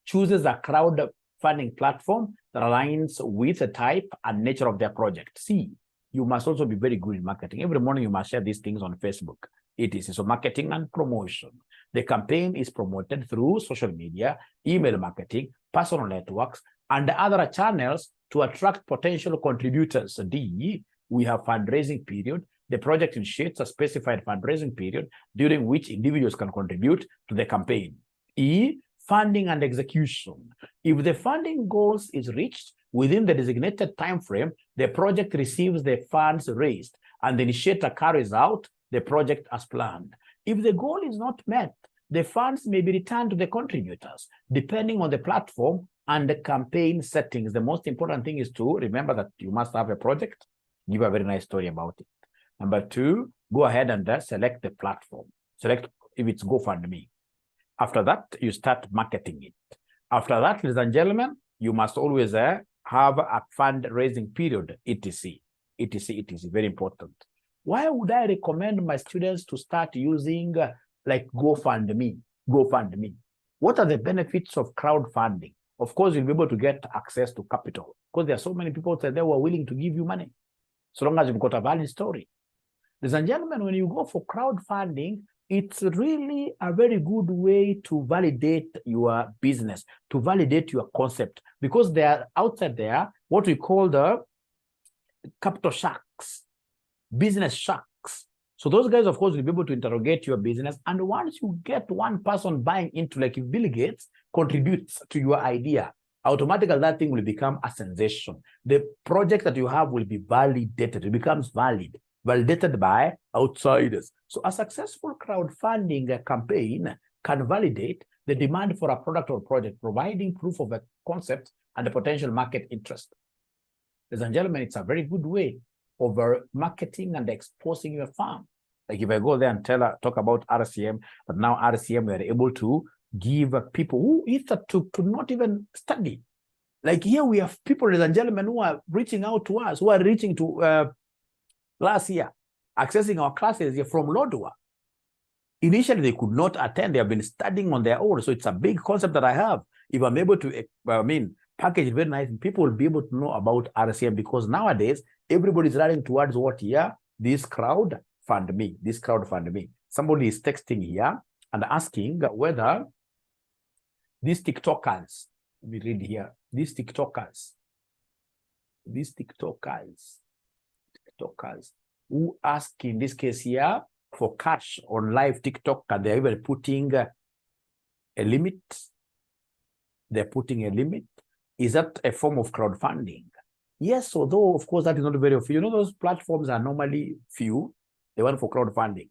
chooses a crowdfunding platform that aligns with the type and nature of their project. C, you must also be very good in marketing. Every morning you must share these things on Facebook. etc. So marketing and promotion. The campaign is promoted through social media, email marketing, personal networks, and other channels to attract potential contributors. D, we have fundraising period. The project initiates a specified fundraising period during which individuals can contribute to the campaign. E, funding and execution. If the funding goals is reached within the designated time frame, the project receives the funds raised and the initiator carries out the project as planned. If the goal is not met, the funds may be returned to the contributors, depending on the platform and the campaign settings. The most important thing is to remember that you must have a project, give a very nice story about it. Number two, go ahead and select the platform. Select if it's GoFundMe. After that, you start marketing it. After that, ladies and gentlemen, you must always have a fundraising period, etc. etc. etc. Very important. Why would I recommend my students to start using like GoFundMe? GoFundMe. What are the benefits of crowdfunding? Of course, you'll be able to get access to capital because there are so many people out there who are willing to give you money, so long as you've got a valid story. Ladies and gentlemen, when you go for crowdfunding, it's really a very good way to validate your business, to validate your concept, because they are outside there, what we call the capital sharks, business sharks. So those guys, of course, will be able to interrogate your business. And once you get one person buying into, like if Bill Gates contributes to your idea, automatically that thing will become a sensation. The project that you have will be validated. It becomes validated by outsiders. So a successful crowdfunding campaign can validate the demand for a product or project, providing proof of a concept and the potential market interest. Ladies and gentlemen, it's a very good way of marketing and exposing your firm. Like if I go there and talk about RCM, but now RCM, we are able to give people who either could not even study. Like here we have people, ladies and gentlemen, who are reaching out to us, who are reaching to last year, accessing our classes here from Lodwar. Initially, they could not attend. They have been studying on their own. So it's a big concept that I have. If I'm able to, package it very nice, people will be able to know about RCM, because nowadays, everybody's running towards what here? This crowdfunding. This crowdfunding. Somebody is texting here and asking whether these TikTokers, let me read here, these TikTokers who ask in this case here for cash on live TikTok, and they're even putting a limit. They're putting a limit. Is that a form of crowdfunding? Yes, although of course that is not very few. You know, those platforms are normally few. They want for crowdfunding,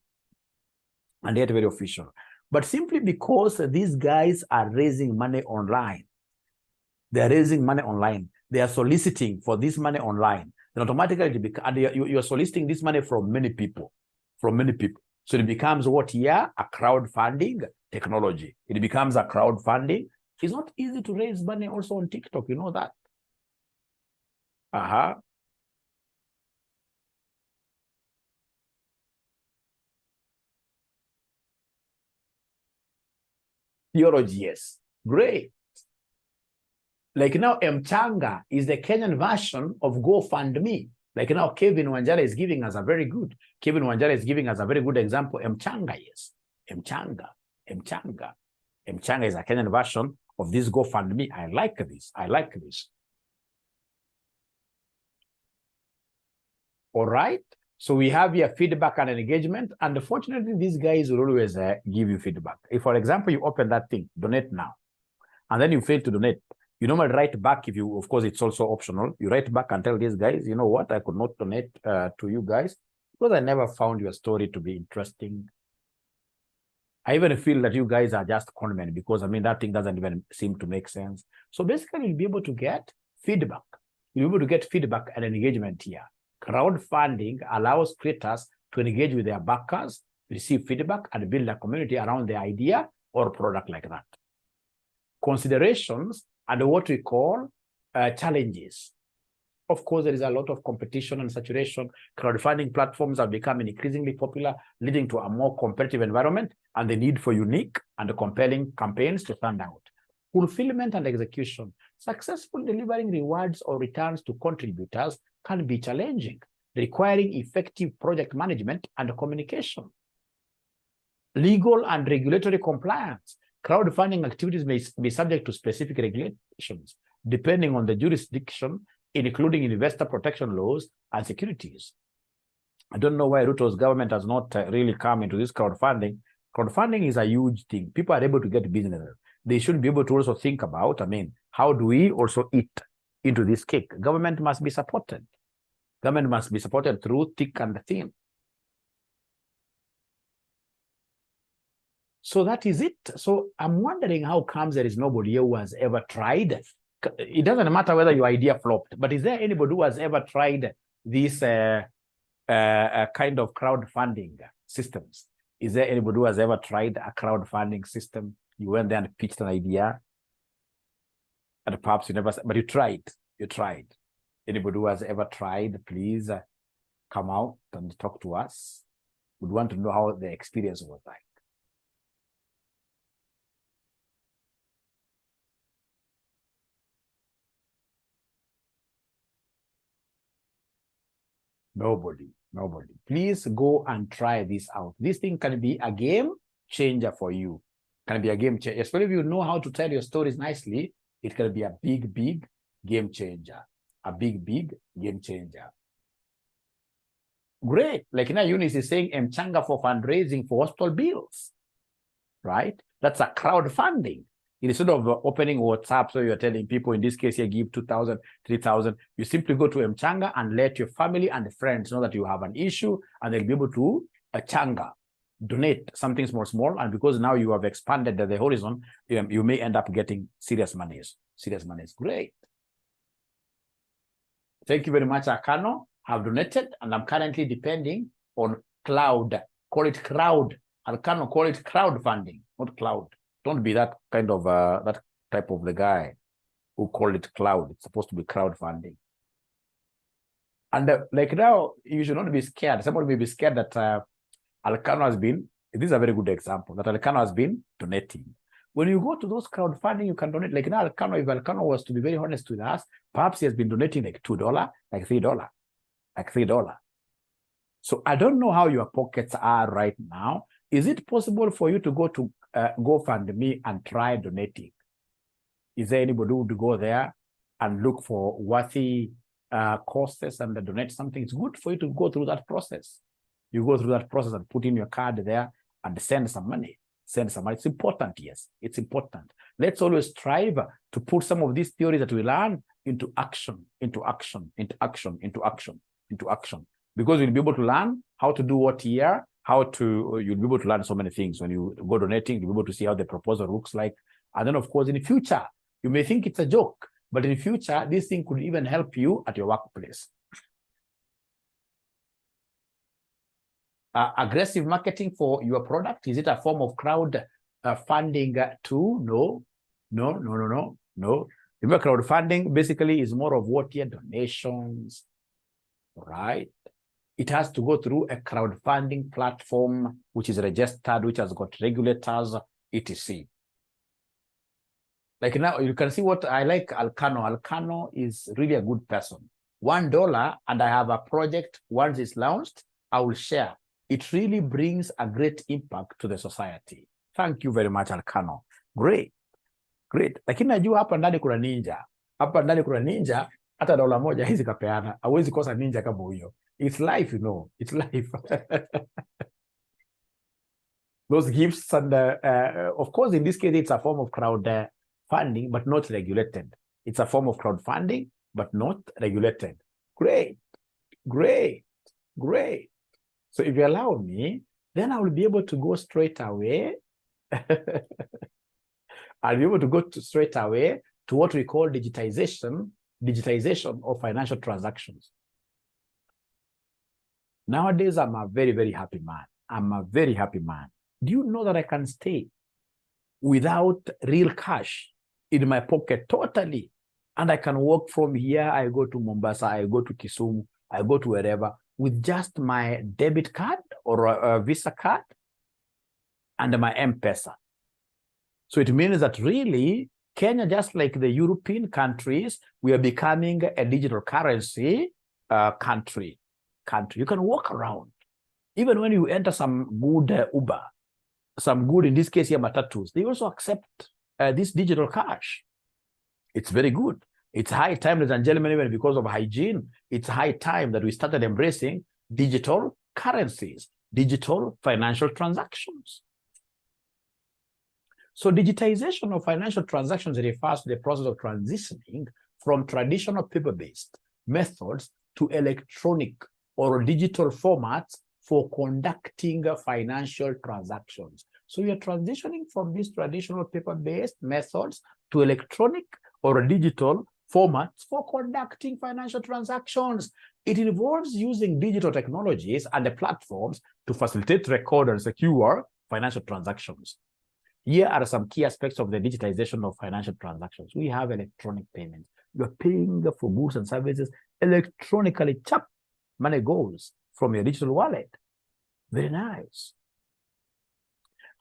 and yet very official. But simply because these guys are raising money online, they are raising money online. They are soliciting for this money online. Then automatically, you are soliciting this money from many people, So it becomes what here? A crowdfunding technology. It becomes a crowdfunding. It's not easy to raise money also on TikTok. You know that. Theology, yes. Great. Like now, 𝐤𝐻𝐻𝐿 is the Kenyan version of GoFundMe. Like now, 𝐤𝐿 is giving us a very good. 𝐤𝐿 is giving us a very good example. 𝐤𝐻𝐻𝐿, yes. 𝐤𝐻𝐻𝐿 is a Kenyan version of this GoFundMe. I like this. All right. So we have here feedback and engagement. And unfortunately, these guys will always give you feedback. If, for example, you open that thing, donate now, and then you fail to donate, you normally write back. If you, of course, it's also optional. You write back and tell these guys, you know what, I could not donate to you guys because I never found your story to be interesting. I even feel that you guys are just conmen because, that thing doesn't even seem to make sense. So basically, you'll be able to get feedback. You'll be able to get feedback and engagement here. Crowdfunding allows creators to engage with their backers, receive feedback, and build a community around the idea or product like that. Considerations and what we call challenges. Of course, there is a lot of competition and saturation. Crowdfunding platforms are becoming increasingly popular, leading to a more competitive environment and the need for unique and compelling campaigns to stand out. Fulfillment and execution. Successful delivering rewards or returns to contributors can be challenging, requiring effective project management and communication. Legal and regulatory compliance. Crowdfunding activities may be subject to specific regulations, depending on the jurisdiction, including investor protection laws and securities. I don't know why Ruto's government has not really come into this crowdfunding. Crowdfunding is a huge thing. People are able to get businesses. They should be able to also think about, how do we also eat into this cake? Government must be supported. Government must be supported through thick and thin. So that is it. So I'm wondering how comes there is nobody here who has ever tried. It doesn't matter whether your idea flopped, but is there anybody who has ever tried these kind of crowdfunding systems? Is there anybody who has ever tried a crowdfunding system? You went there and pitched an idea, and perhaps you never, but you tried. You tried. Anybody who has ever tried, please come out and talk to us. We'd want to know how the experience was like. Nobody. Please go and try this out. This thing can be a game changer for you. Can be a game changer. Especially if you know how to tell your stories nicely, it can be a big game changer. A big game changer. Great. Like now, Eunice is saying mchanga for fundraising for hospital bills, right? That's a crowdfunding. Instead of opening WhatsApp, so you're telling people, in this case, you give 2,000, 3,000, you simply go to mchanga and let your family and friends know that you have an issue, and they'll be able to donate something small, and because now you have expanded the horizon, you may end up getting serious monies. Great. Thank you very much, Akano. I've donated, and I'm currently depending on cloud. Call it crowd. Alcano, call it crowdfunding, not cloud. Don't be that kind of that type of the guy who called it cloud. It's supposed to be crowdfunding. And like now, you should not be scared. Somebody may be scared that Alcano has been. This is a very good example that Alcano has been donating. When you go to those crowdfunding, you can donate. Like now, Alcano, if Alcano was to be very honest with us, perhaps he has been donating like $2, like $3, like $3. So I don't know how your pockets are right now. Is it possible for you to go to GoFundMe and try donating? Is there anybody who would go there and look for worthy causes and donate something? It's good for you to go through that process. You go through that process and put in your card there and send some money. It's important, yes, it's important. Let's always strive to put some of these theories that we learn into action. Because you'll be able to learn how to do what here, you'll be able to learn so many things. When you go donating, you'll be able to see how the proposal looks like. And then, of course, in the future, you may think it's a joke, but in the future, this thing could even help you at your workplace. Aggressive marketing for your product, is it a form of crowd funding too? No. Remember, crowdfunding basically is more of what here, donations, right? It has to go through a crowdfunding platform, which is registered, which has got regulators, etc. Like now, you can see what I like Alcano. Alcano is really a good person. $1, and I have a project. Once it's launched, I will share. It really brings a great impact to the society. Thank you very much, Alcano. Great. Lakini najua hapa ndani kuna ninja. Hata $1 moja hizi kapeana. Hawezi kosa ninja kama huyo. It's life, you know. It's life. Those gifts, and of course, in this case, it's a form of crowdfunding, but not regulated. It's a form of crowdfunding, but not regulated. Great. So if you allow me, then I will be able to go straight away. I'll be able to go straight away to what we call digitization of financial transactions. Nowadays, I'm a very, very happy man. Do you know that I can stay without real cash in my pocket totally? And I can walk from here, I go to Mombasa, I go to Kisumu, I go to wherever, with just my debit card or a Visa card and my M-Pesa. So it means that really, Kenya, just like the European countries, we are becoming a digital currency country. You can walk around. Even when you enter some good Uber, some good, in this case here, matatus, they also accept this digital cash. It's very good. It's high time, ladies and gentlemen, even because of hygiene, it's high time that we started embracing digital currencies, digital financial transactions. So digitization of financial transactions refers to the process of transitioning from traditional paper-based methods to electronic or digital formats for conducting financial transactions. So we are transitioning from these traditional paper-based methods to electronic or digital formats for conducting financial transactions. It involves using digital technologies and the platforms to facilitate, record, and secure financial transactions. Here are some key aspects of the digitization of financial transactions. We have electronic payments. You're paying for goods and services electronically. Chap, money goes from your digital wallet. Very nice.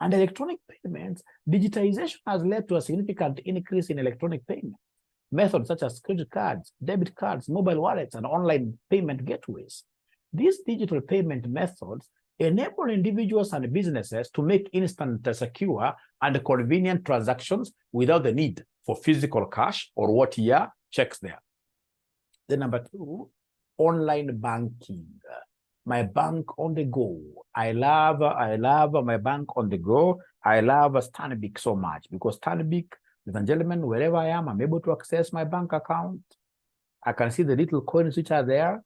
And electronic payments, digitization has led to a significant increase in electronic payment. Methods such as credit cards, debit cards, mobile wallets, and online payment gateways. These digital payment methods enable individuals and businesses to make instant, secure, and convenient transactions without the need for physical cash or what year checks there. Then number 2, online banking. My bank on the go. I love my bank on the go. I love Stanbic so much because Stanbic, ladies and gentlemen, wherever I am, I'm able to access my bank account. I can see the little coins which are there,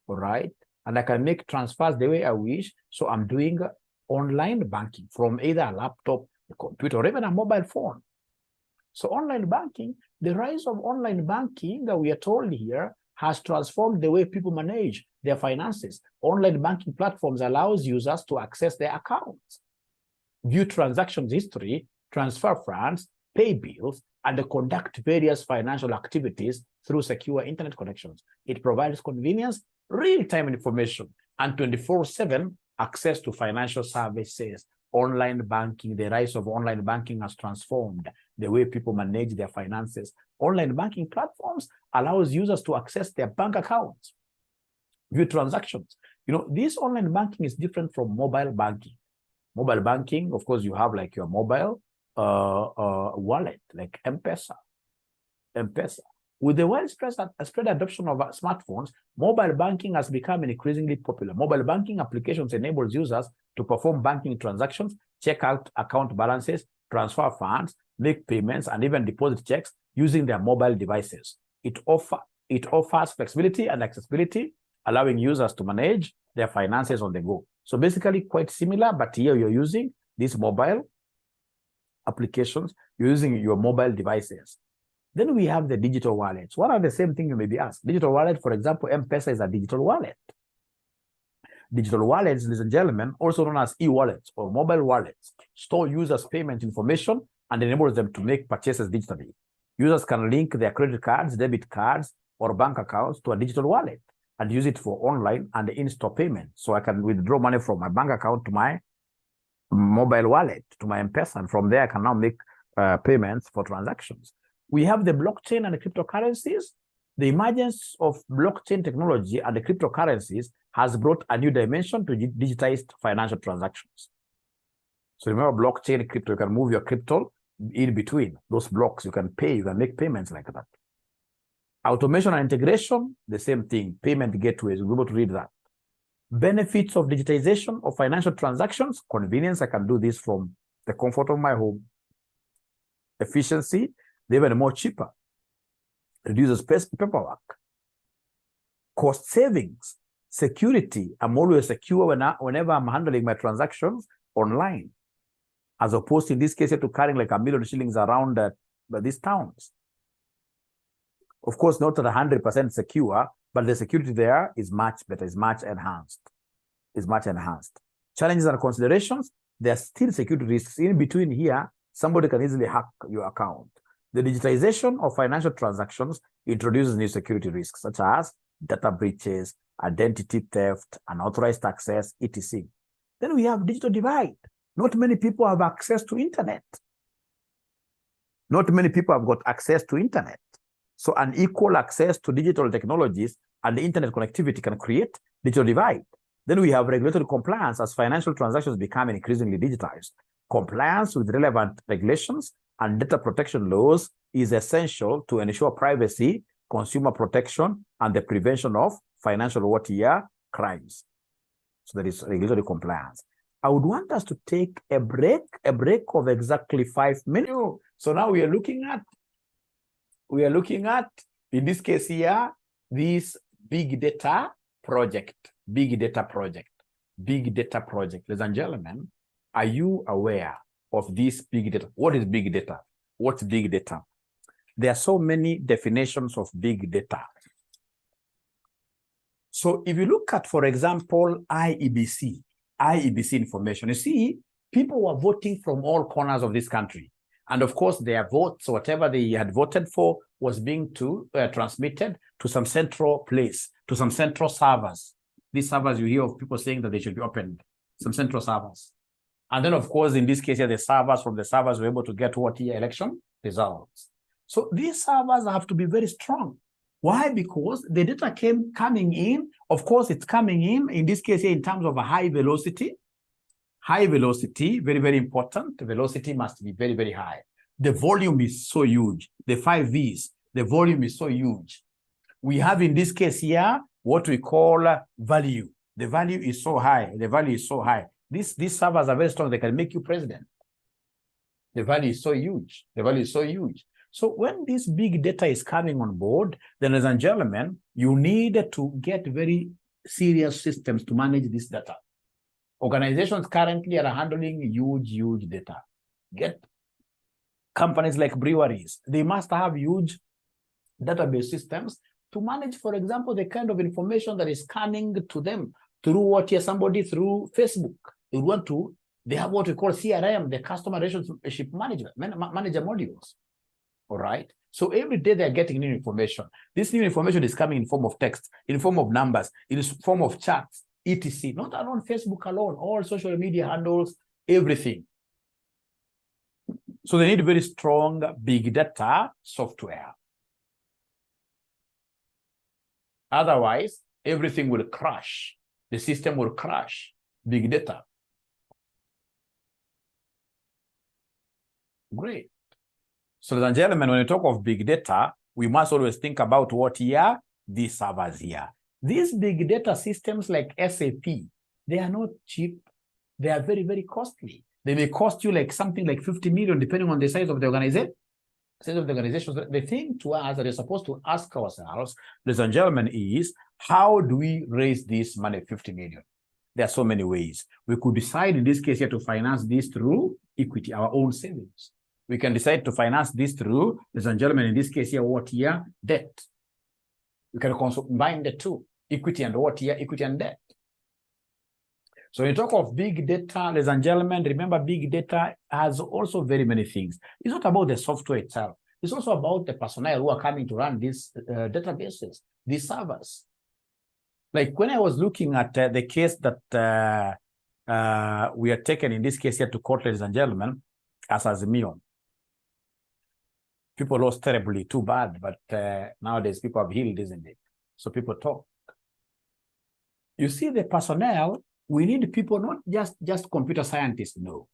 all right? And I can make transfers the way I wish. So I'm doing online banking from either a laptop, a computer, or even a mobile phone. So online banking, the rise of online banking that we are told here has transformed the way people manage their finances. Online banking platforms allows users to access their accounts, view transactions history, transfer funds, pay bills, and conduct various financial activities through secure internet connections. It provides convenience, real-time information, and 24/7 access to financial services. Online banking, the rise of online banking has transformed the way people manage their finances. Online banking platforms allows users to access their bank accounts, view transactions. You know, this online banking is different from mobile banking. Mobile banking, of course, you have like your mobile wallet, like M-Pesa. With the widespread adoption of smartphones, mobile banking has become increasingly popular. Mobile banking applications enables users to perform banking transactions, check out account balances, transfer funds, make payments, and even deposit checks using their mobile devices. It offers flexibility and accessibility, allowing users to manage their finances on the go. So basically quite similar, but here you're using these mobile applications, you're using your mobile devices. Then we have the digital wallets. What are the same thing you may be asked? Digital wallet, for example, M-Pesa is a digital wallet. Digital wallets, ladies and gentlemen, also known as e-wallets or mobile wallets, store users' payment information and enables them to make purchases digitally. Users can link their credit cards, debit cards, or bank accounts to a digital wallet and use it for online and in-store payment. So I can withdraw money from my bank account to my mobile wallet, to my M-Pesa, and from there I can now make payments for transactions. We have the blockchain and the cryptocurrencies. The emergence of blockchain technology and the cryptocurrencies has brought a new dimension to digitized financial transactions. So remember, blockchain, crypto, you can move your crypto in between those blocks. You can pay, you can make payments like that. Automation and integration, the same thing. Payment gateways, we'll be able to read that. Benefits of digitization of financial transactions, convenience, I can do this from the comfort of my home. Efficiency, they're even more cheaper. Reduces paperwork. Cost savings. Security, I'm always secure whenever I'm handling my transactions online, as opposed to in this case to carrying like 1 million shillings around these towns. Of course, not at 100% secure, but the security there is much better, is much enhanced. Challenges and considerations, there are still security risks. In between here, somebody can easily hack your account. The digitization of financial transactions introduces new security risks, such as data breaches, identity theft, unauthorized access, etc. Then we have digital divide. Not many people have access to internet. Not many people have got access to internet. So unequal access to digital technologies and the internet connectivity can create digital divide. Then we have regulatory compliance as financial transactions become increasingly digitized. Compliance with relevant regulations and data protection laws is essential to ensure privacy, consumer protection, and the prevention of financial crimes. So there is regulatory compliance. I would want us to take a break of exactly 5 minutes. So now we are looking at, in this case here, this big data project. Ladies and gentlemen, Are you aware of this big data? What is big data? What's big data? There are so many definitions of big data. So if you look at, for example, IEBC information, you see, people were voting from all corners of this country. And of course, their votes, whatever they had voted for, was being transmitted to some central place, to some central servers. These servers, you hear of people saying that they should be opened, some central servers. And then, of course, in this case, the servers from the servers were able to get what year election results. So these servers have to be very strong. Why? Because the data coming in, of course, it's coming in this case here in terms of a high velocity. High velocity, very, very important. The velocity must be very, very high. The volume is so huge. The 5 V's, the volume is so huge. We have in this case here what we call value. The value is so high. The value is so high. These servers are very strong. They can make you president. The value is so huge. The value is so huge. So when this big data is coming on board, then, ladies and gentlemen, you need to get very serious systems to manage this data. Organizations currently are handling huge data. Get companies like breweries. They must have huge database systems to manage, for example, the kind of information that is coming to them through somebody through Facebook. They have what we call CRM, the customer relationship manager modules. All right. So every day they're getting new information. This new information is coming in form of text, in form of numbers, in form of charts, etc. Not alone Facebook alone, all social media handles, everything. So they need very strong big data software. Otherwise, everything will crash. The system will crash. Big data. Great. So, ladies and gentlemen, when we talk of big data, we must always think about what here? These servers here. These big data systems like SAP, they are not cheap. They are very, very costly. They may cost you like something like 50 million, depending on the size of the organization. The thing to us that we're supposed to ask ourselves, ladies and gentlemen, is how do we raise this money, 50 million? There are so many ways. We could decide in this case here to finance this through equity, our own savings. We can decide to finance this through, ladies and gentlemen, in this case here, what here? Debt. We can combine the two, equity and what here? Equity and debt. So when you talk of big data, ladies and gentlemen, remember big data has also very many things. It's not about the software itself. It's also about the personnel who are coming to run these databases, these servers. Like when I was looking at the case that we are taken in this case here to court, ladies and gentlemen, as 𝐤𝐮𝐬𝐸. People lost terribly, too bad, but nowadays people have healed, isn't it? So people talk. You see, the personnel, we need people, not just computer scientists, no.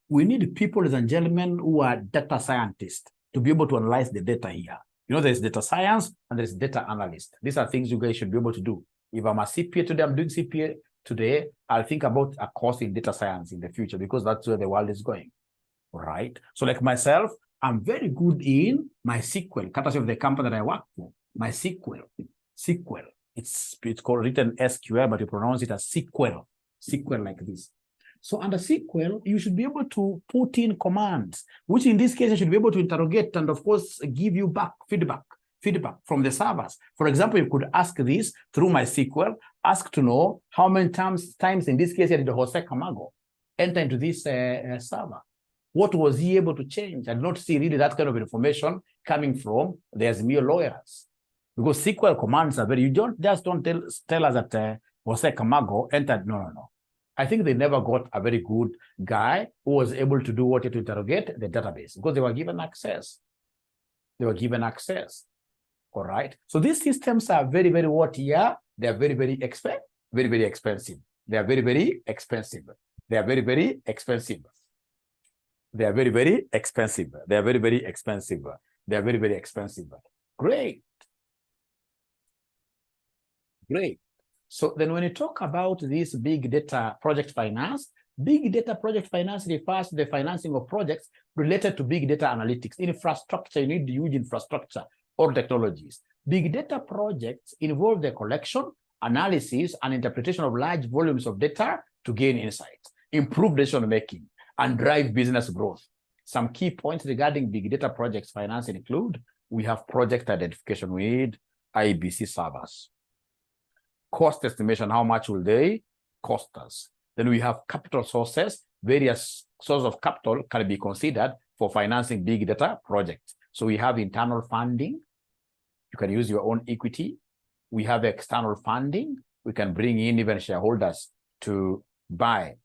We need people, ladies and gentlemen, who are data scientists to be able to analyze the data here. You know, there's data science and there's data analyst. These are things you guys should be able to do. If I'm a CPA today, I'm doing CPA today, I'll think about a course in data science in the future because that's where the world is going, all right? So like myself, I'm very good in my SQL, courtesy of the company that I work for. My SQL. It's called written SQL, but you pronounce it as SQL like this. So under SQL, you should be able to put in commands, which in this case, you should be able to interrogate and of course, give you back feedback from the servers. For example, you could ask this through my SQL, ask to know how many times in this case, did 𝐤𝐻𝐶 enter into this server? What was he able to change? And not see really that kind of information coming from the 𝐤𝐻𝐶 lawyers. Because SQL commands are very, you don't tell us that 𝐤𝐻𝐶 entered, no. I think they never got a very good guy who was able to do what to interrogate the database because they were given access. All right. So these systems are very, very what here? They are very, very expensive. They are very, very expensive. Great. So then when you talk about this big data project finance refers to the financing of projects related to big data analytics. Infrastructure, you need huge infrastructure or technologies. Big data projects involve the collection, analysis, and interpretation of large volumes of data to gain insights. improve decision making, and drive business growth. Some key points regarding big data projects finance include: we have project identification, we need IBC servers. Cost estimation, how much will they cost us? Then we have capital sources. Various sources of capital can be considered for financing big data projects. So we have internal funding. You can use your own equity. We have external funding. We can bring in even shareholders to buy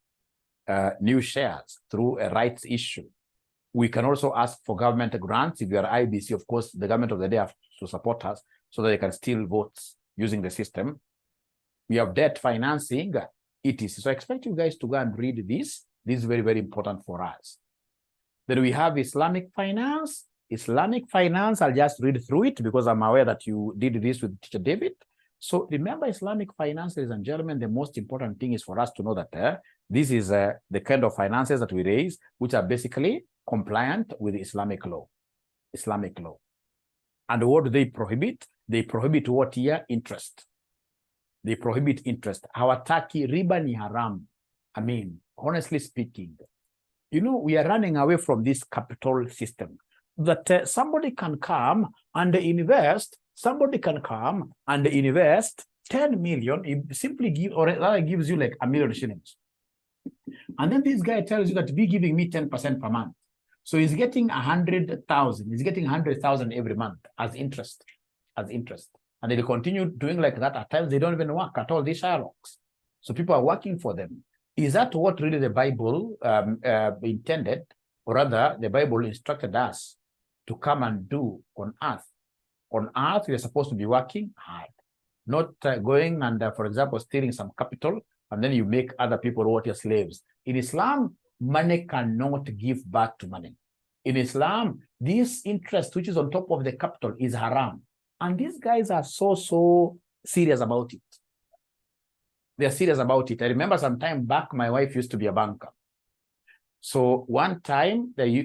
new shares through a rights issue. We can also ask for government grants. If you are IBC, of course, the government of the day have to support us so that they can steal votes using the system. We have debt financing, etc. So I expect you guys to go and read this. This is very, very important for us. Then we have Islamic finance. Islamic finance, I'll just read through it because I'm aware that you did this with Teacher David. So remember, Islamic finance, ladies and gentlemen, the most important thing is for us to know that this is the kind of finances that we raise, which are basically compliant with Islamic law. Islamic law. And what do they prohibit? They prohibit what here? Interest. They prohibit interest. Hawataki riba ni haram. I mean, honestly speaking, you know, we are running away from this capital system that somebody can come and invest. Somebody can come and invest 10 million. It simply give, or rather gives you like 1 million shillings. And then this guy tells you that be giving me 10% per month. So he's getting 100,000. He's getting 100,000 every month as interest, And they'll continue doing like that. At times they don't even work at all, these Sherlocks. So people are working for them. Is that what really the Bible intended? Or rather, the Bible instructed us to come and do on earth. On earth, we are supposed to be working hard, not going and, for example, stealing some capital, and then you make other people what your slaves. In Islam, money cannot give back to money. In Islam, this interest, which is on top of the capital, is haram. And these guys are so serious about it. They're serious about it. I remember some time back, my wife used to be a banker. So one time, there's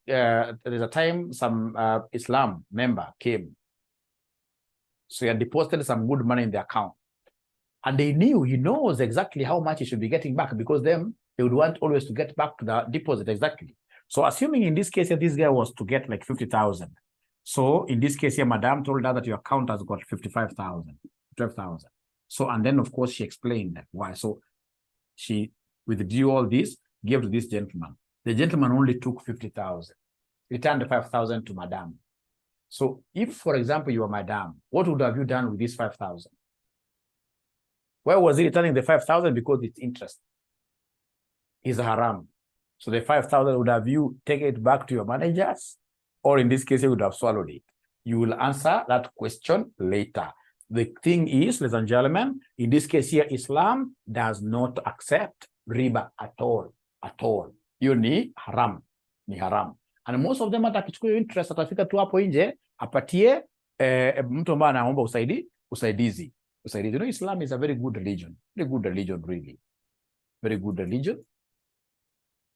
a time some Islam member came. So he had deposited some good money in the account. And he knows exactly how much he should be getting back, because they would want always to get back to the deposit exactly. So assuming in this case here, this guy was to get like 50,000. So in this case here, Madam told her that your account has got 55,000, 12,000. So, and then of course she explained why. So she withdrew all this, gave to this gentleman. The gentleman only took 50,000, returned 5,000 to Madam. So if, for example, you are Madam, what would have you done with this 5,000? Why was he returning the 5,000? Because it's interest. It's haram. So the 5,000, would have you take it back to your managers? Or in this case, you would have swallowed it. You will answer that question later. The thing is, ladies and gentlemen, in this case here, Islam does not accept riba at all. At all. You ni haram. Ni haram. And most of them atakichukua interest, atafika tu hapo nje, apatie mtu ambaye anaomba usaidizi. You know, Islam is a very good religion. Very good religion, really. Very good religion.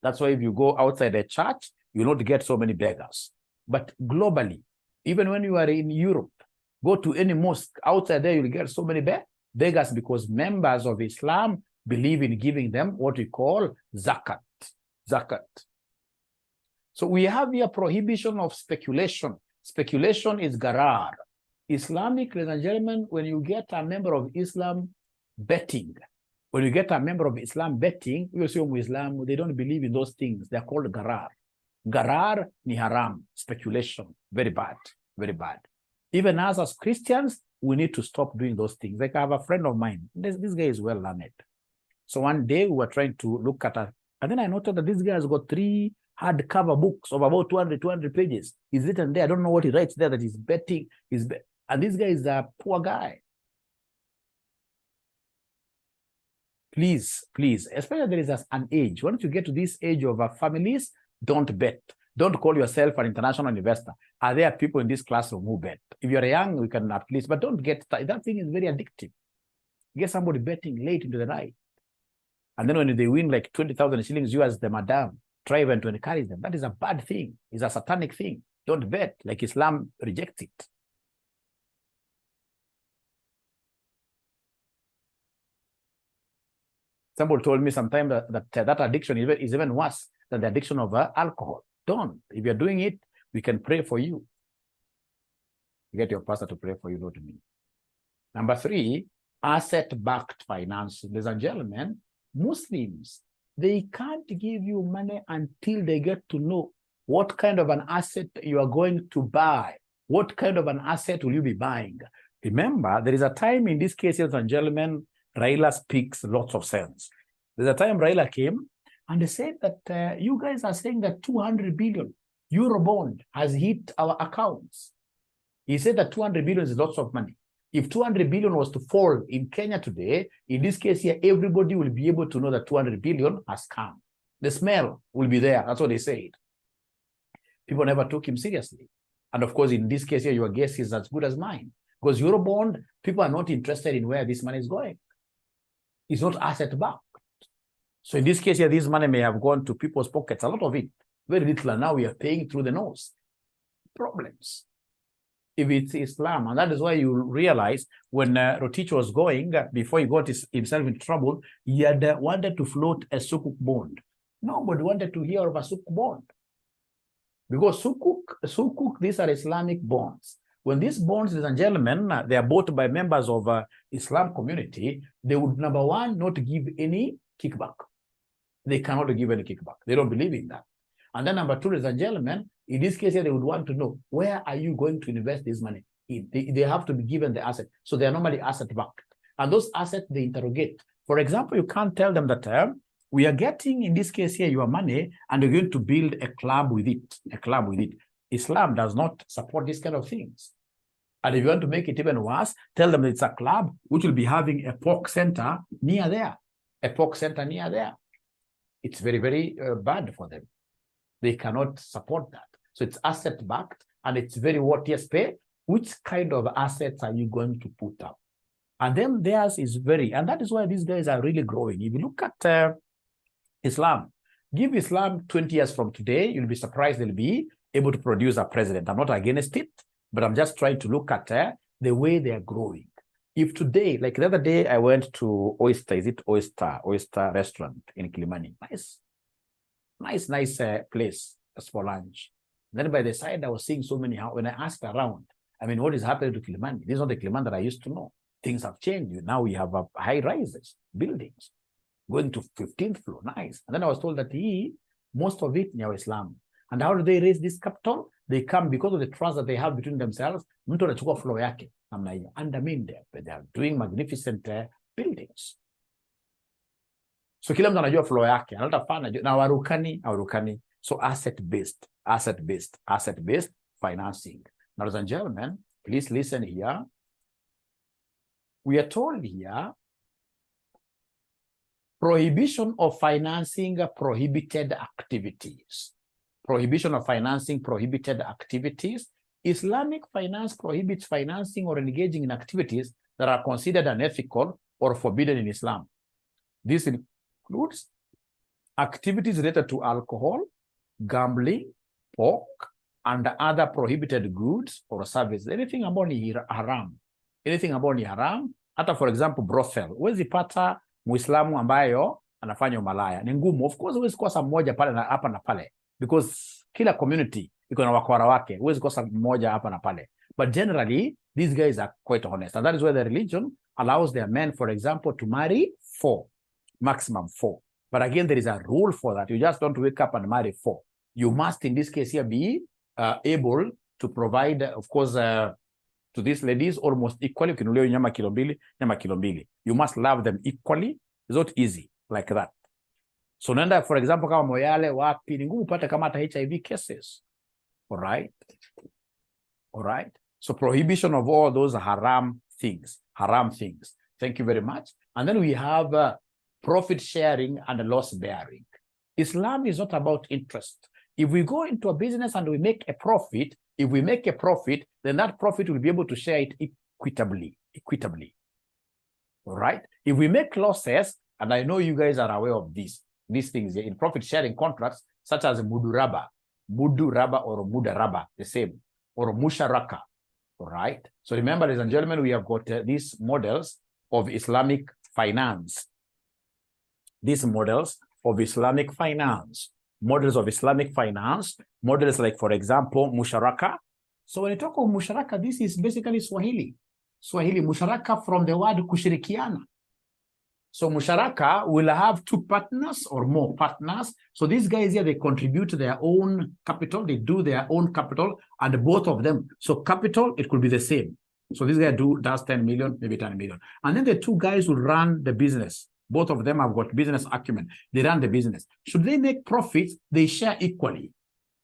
That's why if you go outside the church, you will not get so many beggars. But globally, even when you are in Europe, go to any mosque outside there, you'll get so many beggars, because members of Islam believe in giving them what we call zakat. Zakat. So we have here prohibition of speculation. Speculation is gharar. Islamic, ladies and gentlemen, when you get a member of Islam betting, you will see Islam, they don't believe in those things. They're called gharar. Gharar ni haram, speculation, very bad, very bad. Even us as Christians, we need to stop doing those things. Like I have a friend of mine, this guy is well learned. So one day we were trying to look at and then I noted that this guy has got 3 hardcover books of about 200 pages. He's written there. I don't know what he writes there, that he's betting. And this guy is a poor guy. Please, especially there is an age. Once you get to this age of families, don't bet. Don't call yourself an international investor. Are there people in this classroom who bet? If you're young, we can at least, but don't get, that thing is very addictive. You get somebody betting late into the night. And then when they win like 20,000 shillings, you as the madam, try even to encourage them. That is a bad thing. It's a satanic thing. Don't bet, like Islam rejects it. Somebody told me sometime that addiction is even worse than the addiction of alcohol. Don't. If you're doing it, we can pray for you. You get your pastor to pray for you, not me. Number 3, asset-backed financing. Ladies and gentlemen, Muslims, they can't give you money until they get to know what kind of an asset you are going to buy. What kind of an asset will you be buying? Remember, there is a time in this case, ladies and gentlemen, Raila speaks lots of sense. There's a time Raila came and they said that you guys are saying that 200 billion euro bond has hit our accounts. He said that 200 billion is lots of money. If 200 billion was to fall in Kenya today, in this case here, everybody will be able to know that 200 billion has come. The smell will be there. That's what they said. People never took him seriously. And of course, in this case here, your guess is as good as mine. Because Eurobond, people are not interested in where this money is going. It's not asset backed. So in this case here, this money may have gone to people's pockets, a lot of it. Very little, and now we are paying through the nose. Problems. If it's Islam, and that is why you realize when Rotich was going, before he got himself in trouble, he had wanted to float a sukuk bond. Nobody wanted to hear of a sukuk bond. Because sukuk, these are Islamic bonds. When these bonds, ladies and gentlemen, they are bought by members of Islam community, they would, number one, not give any kickback. They cannot give any kickback. They don't believe in that. And then number 2, ladies and gentlemen, in this case, they would want to know, where are you going to invest this money? They have to be given the asset. So they are normally asset-backed. And those assets, they interrogate. For example, you can't tell them that we are getting, in this case here, your money, and you're going to build a club with it. A club with it. Islam does not support these kind of things. And if you want to make it even worse, tell them it's a club which will be having a pork center near there. A pork center near there. It's very, very bad for them. They cannot support that. So it's asset-backed, and it's very what yes pay. Which kind of assets are you going to put up? And then theirs is very, and that is why these guys are really growing. If you look at Islam, give Islam 20 years from today, you'll be surprised they'll be able to produce a president. I'm not against it, but I'm just trying to look at the way they are growing. If today, like the other day, I went to Oyster restaurant in Kilimani. Nice place just for lunch. Then by the side, I was seeing so many, when I asked around, I mean, what is happening to Kilimani? This is not the Kilimani that I used to know. Things have changed. Now we have high rises, buildings, going to 15th floor, nice. And then I was told that most of it near Islam. And how do they raise this capital? They come because of the trust that they have between themselves. Mtu anachukua floor yake. And I mean, they are doing magnificent buildings. So kila mtu anajua floor yake. Anatafana na warukani. So asset-based financing. Now, ladies and gentlemen, please listen here. We are told here, prohibition of financing prohibited activities. Prohibition of financing prohibited activities. Islamic finance prohibits financing or engaging in activities that are considered unethical or forbidden in Islam. This includes activities related to alcohol, gambling, pork, and other prohibited goods or services. Anything about ni haram. Anything about ni haram. Hata for example, brothel. Huwezi pata Muislamu ambayo anafanya umalaya. Ni ngumu. Of course, huwezi kosa mmoja pale na hapa na pale. Because kila community iko na wakwara wake. Huwezi kosa mmoja hapa na pale. But generally, these guys are quite honest. And that is why the religion allows their men, for example, to marry 4. Maximum 4. But again, there is a rule for that. You just don't wake up and marry 4. You must, in this case here, be able to provide, of course, to these ladies almost equally. Ukinunulia nyama kilo mbili. You must love them equally. It's not easy like that. So nenda, for example, kama Moyale, wapi, ni ngumu upate kama hata HIV cases. All right? So prohibition of all those haram things. Thank you very much. And then we have profit sharing and loss bearing. Islam is not about interest. If we go into a business and we make a profit, then that profit will be able to share it equitably. All right? If we make losses, and I know you guys are aware of these things in profit sharing contracts, such as muduraba or mudaraba, the same, or musharaka. All right? So remember, ladies and gentlemen, we have got these models of Islamic finance. these models of Islamic finance. Models of Islamic finance, models like, for example, musharaka. So when you talk of musharaka, this is basically Swahili. Swahili, musharaka from the word kushirikiana. So musharaka will have two partners or more partners. So these guys here, they contribute their own capital, they do their own capital, and both of them. So capital, it could be the same. So this guy does 10 million, maybe 10 million. And then the two guys will run the business. Both of them have got business acumen. They run the business. Should they make profits, they share equally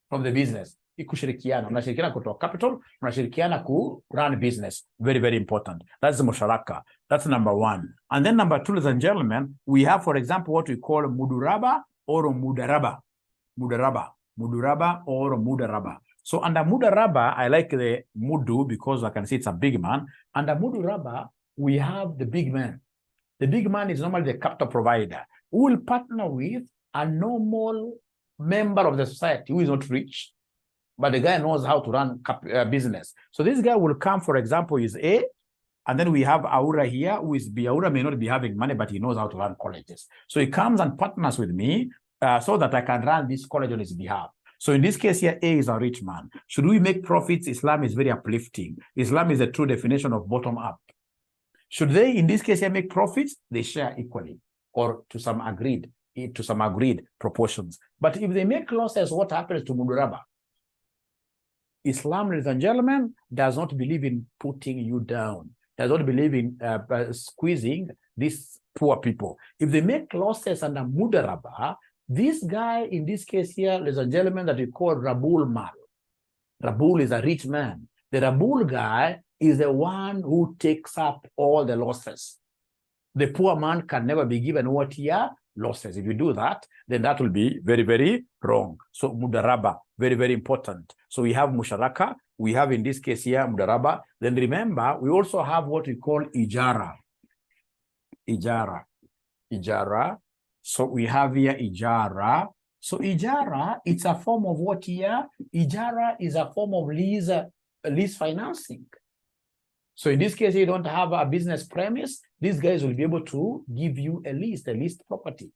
from the business. Kushirikiana. Mnashirikiana kutoa capital, mnashirikiana ku run business. Very, very important. That's the musharaka. That's number one. And then number two, ladies and gentlemen, we have, for example, what we call muduraba or mudaraba. Muduraba or mudaraba. So under mudaraba, I like the mudu because I can see it's a big man. Under muduraba, we have the big man. The big man is normally the capital provider who will partner with a normal member of the society who is not rich, but the guy knows how to run business. So this guy will come, for example, is A, and then we have Aura here, who is B. Aura may not be having money, but he knows how to run colleges. So he comes and partners with me so that I can run this college on his behalf. So in this case here, A is a rich man. Should we make profits? Islam is very uplifting. Islam is a true definition of bottom up. Should they, in this case here, make profits? They share equally or to some agreed proportions. But if they make losses, what happens to muduraba? Islam, ladies and gentlemen, does not believe in putting you down, does not believe in squeezing these poor people. If they make losses under mudaraba, this guy, in this case here, ladies and gentlemen, that we call Rabul Mal. Rabul is a rich man. The Rabul guy is the one who takes up all the losses. The poor man can never be given what here? Losses. If you do that, then that will be very, very wrong. So mudaraba, very, very important. So we have musharaka, we have in this case here mudaraba. Then remember, we also have what we call ijara. Ijara. So we have here ijara. So ijara, it's a form of what here? Ijara is a form of lease financing. So in this case, you don't have a business premise. These guys will be able to give you a leased property.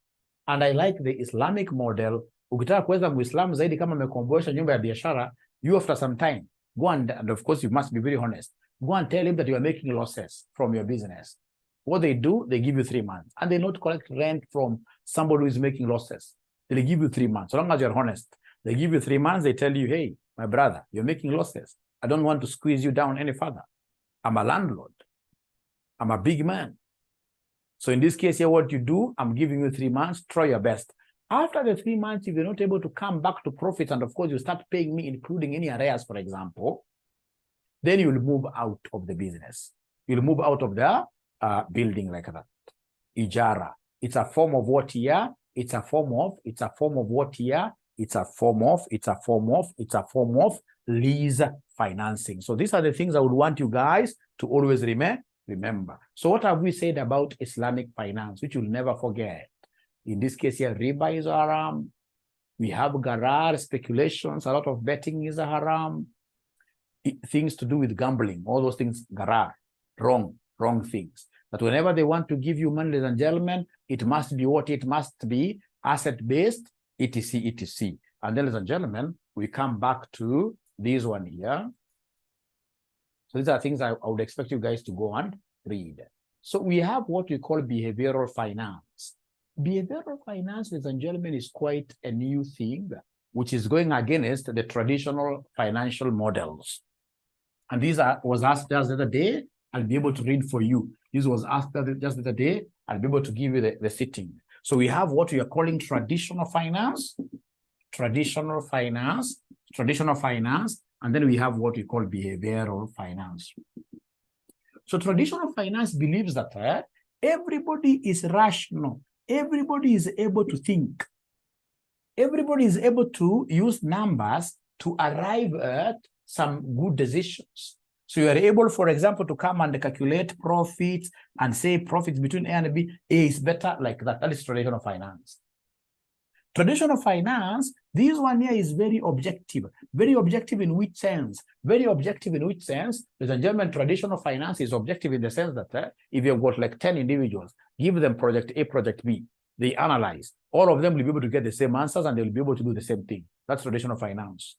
And I like the Islamic model. Ukitaka kuweza Muislamu zaidi kama amekomboesha nyumba ya biashara, you after some time, go and of course you must be very honest, go and tell him that you are making losses from your business. What they do, they give you 3 months. And they not collect rent from somebody who is making losses. They give you 3 months. So long as you're honest, they give you 3 months, they tell you, hey, my brother, you're making losses. I don't want to squeeze you down any further. I'm a landlord. I'm a big man. So in this case here, what you do, I'm giving you 3 months, try your best. After the 3 months, if you're not able to come back to profits, and of course you start paying me, including any arrears, for example, then you'll move out of the business. You'll move out of the building like that. Ijara. It's a form of what here? It's a form of what here? It's a form of lease financing. So these are the things I would want you guys to always remember. So what have we said about Islamic finance, which you'll never forget? In this case here, riba is haram. We have garar, speculations, a lot of betting is a haram. Things to do with gambling, all those things, garar, wrong things. But whenever they want to give you money, ladies and gentlemen, it must be what? It must be asset-based, etc. And then, ladies and gentlemen, we come back to this one here. So these are things I would expect you guys to go and read. So we have what we call behavioral finance. Behavioral finance, ladies and gentlemen, is quite a new thing, which is going against the traditional financial models. And these was asked just the other day. I'll be able to read for you. This was asked just the other day. I'll be able to give you the sitting. So we have what we are calling traditional finance, and then we have what we call behavioral finance. So traditional finance believes that everybody is rational. Everybody is able to think. Everybody is able to use numbers to arrive at some good decisions. So you are able, for example, to come and calculate profits and say profits between A and B, A is better, like that. That is traditional finance. Traditional finance, this one here is very objective. Very objective in which sense? Very objective in which sense? Ladies and gentlemen, traditional finance is objective in the sense that if you've got like 10 individuals, give them project A, project B. They analyze. All of them will be able to get the same answers and they will be able to do the same thing. That's traditional finance.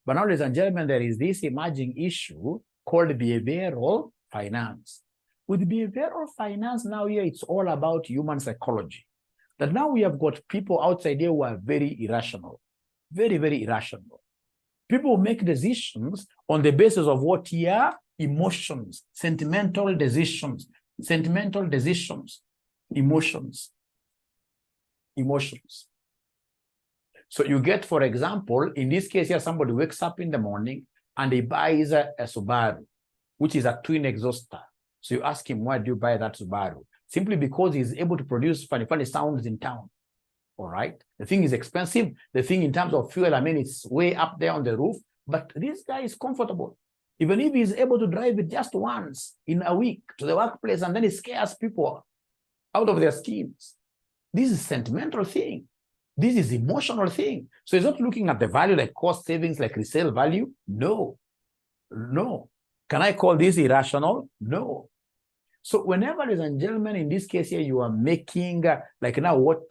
But now, ladies and gentlemen, there is this emerging issue called behavioral finance. With behavioral finance, now here it's all about human psychology. That now we have got people outside here who are very irrational, very, very irrational. People make decisions on the basis of what here? Emotions, sentimental decisions, emotions. So you get, for example, in this case here, somebody wakes up in the morning and he buys a Subaru, which is a twin exhauster. So you ask him, why do you buy that Subaru? Simply because he's able to produce funny sounds in town. All right. The thing is expensive. The thing in terms of fuel, I mean, it's way up there on the roof, but this guy is comfortable. Even if he's able to drive it just once in a week to the workplace, and then he scares people out of their skins. This is a sentimental thing. This is emotional thing. So he's not looking at the value like cost savings, like resale value. No. Can I call this irrational? No. So whenever, ladies and gentlemen, in this case here, you are making, like now what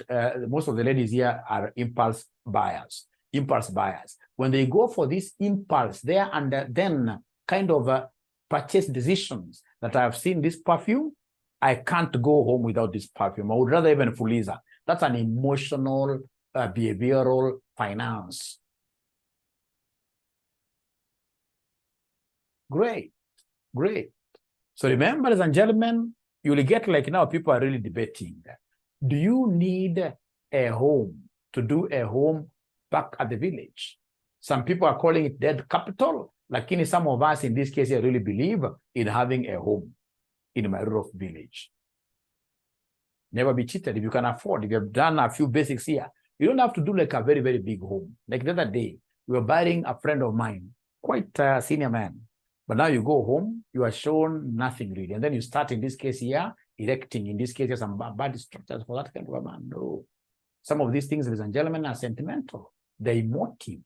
most of the ladies here are impulse buyers. When they go for this impulse, they are under then kind of purchase decisions that I have seen this perfume. I can't go home without this perfume. I would rather even Fuliza. That's an emotional, behavioral finance. Great. So remember, ladies and gentlemen, you will get like now people are really debating. Do you need a home to do a home back at the village? Some people are calling it dead capital. Like some of us in this case here really believe in having a home in my rural village. Never be cheated if you can afford. If you have done a few basics here, you don't have to do like a very, very big home. Like the other day, we were buying a friend of mine, quite a senior man. But now you go home, you are shown nothing really. And then you start in this case here, erecting in this case here some bad structures for that kind of a man. No. Some of these things, ladies and gentlemen, are sentimental. They're emotive.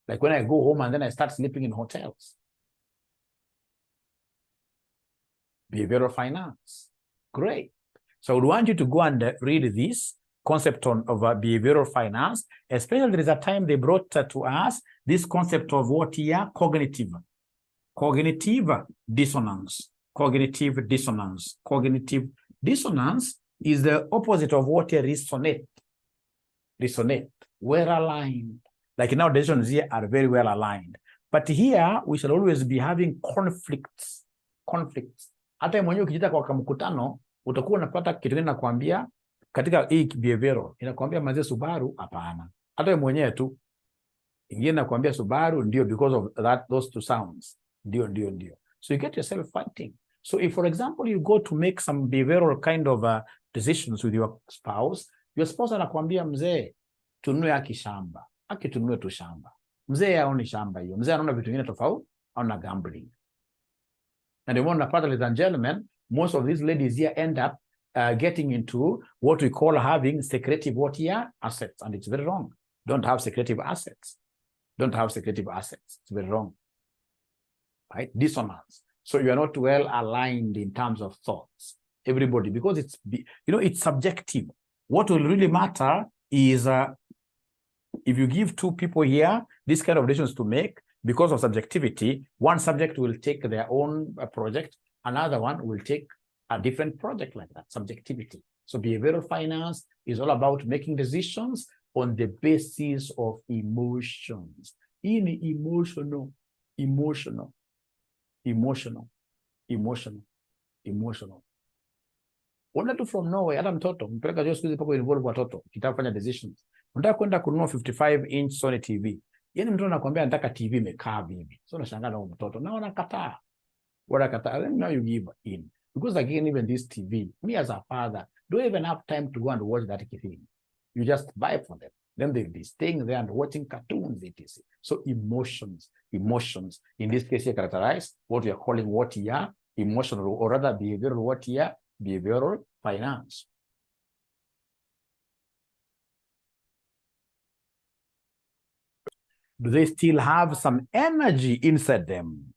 Like when I go home and then I start sleeping in hotels. Behavioral finance. Great. So I would want you to go and read this concept of behavioral finance, especially there is a time they brought to us this concept of what here? Cognitive dissonance. Cognitive dissonance is the opposite of what here? Resonate. Well aligned. Like now decisions here are very well aligned. But here we shall always be having conflicts. Hata mwenyewe ukijita kwa mkutano utakuwa unapata kitu kingine nakwambia katika hii behavioral inakwambia mazee Subaru hapana. Hata mwenyewe tu ingine nakwambia Subaru ndio because of those two sounds. Ndio. So you get yourself fighting. So if for example you go to make some behavioral kind of decisions with your spouse anakwambia mzee tununue akishamba. Akitununue tu shamba. Mzee haoni shamba hiyo. Mzee anaona vitu vingine tofauti, anaona gambling. And the one part, ladies and gentlemen, most of these ladies here end up getting into what we call having secretive assets. And it's very wrong. Don't have secretive assets. It's very wrong. Right? Dissonance. So you are not well aligned in terms of thoughts. Everybody, because it's subjective. What will really matter is if you give two people here this kind of decisions to make, because of subjectivity, one subject will take their own project, another one will take a different project like that, subjectivity. So behavioral finance is all about making decisions on the basis of emotions. Emotional. Wanda tu from nowhere, hata mtoto, mpeleka juu siku hizi pako involve watoto, kitaka kufanya decisions. Unataka kwenda kununua 55-inch Sony TV. Yaani mtoto anakuambia nataka TV imekaa hivi. So unashangaa na mtoto. Na wanakataa. Then now you give in. Because again, even this TV, me as a father, don't even have time to go and watch that thing. You just buy for them. Then they'll be staying there and watching cartoons, etc. So emotions, in this case, you characterize what we are calling what here, emotional, or rather behavioral, what here, behavioral finance. Do they still have some energy inside them?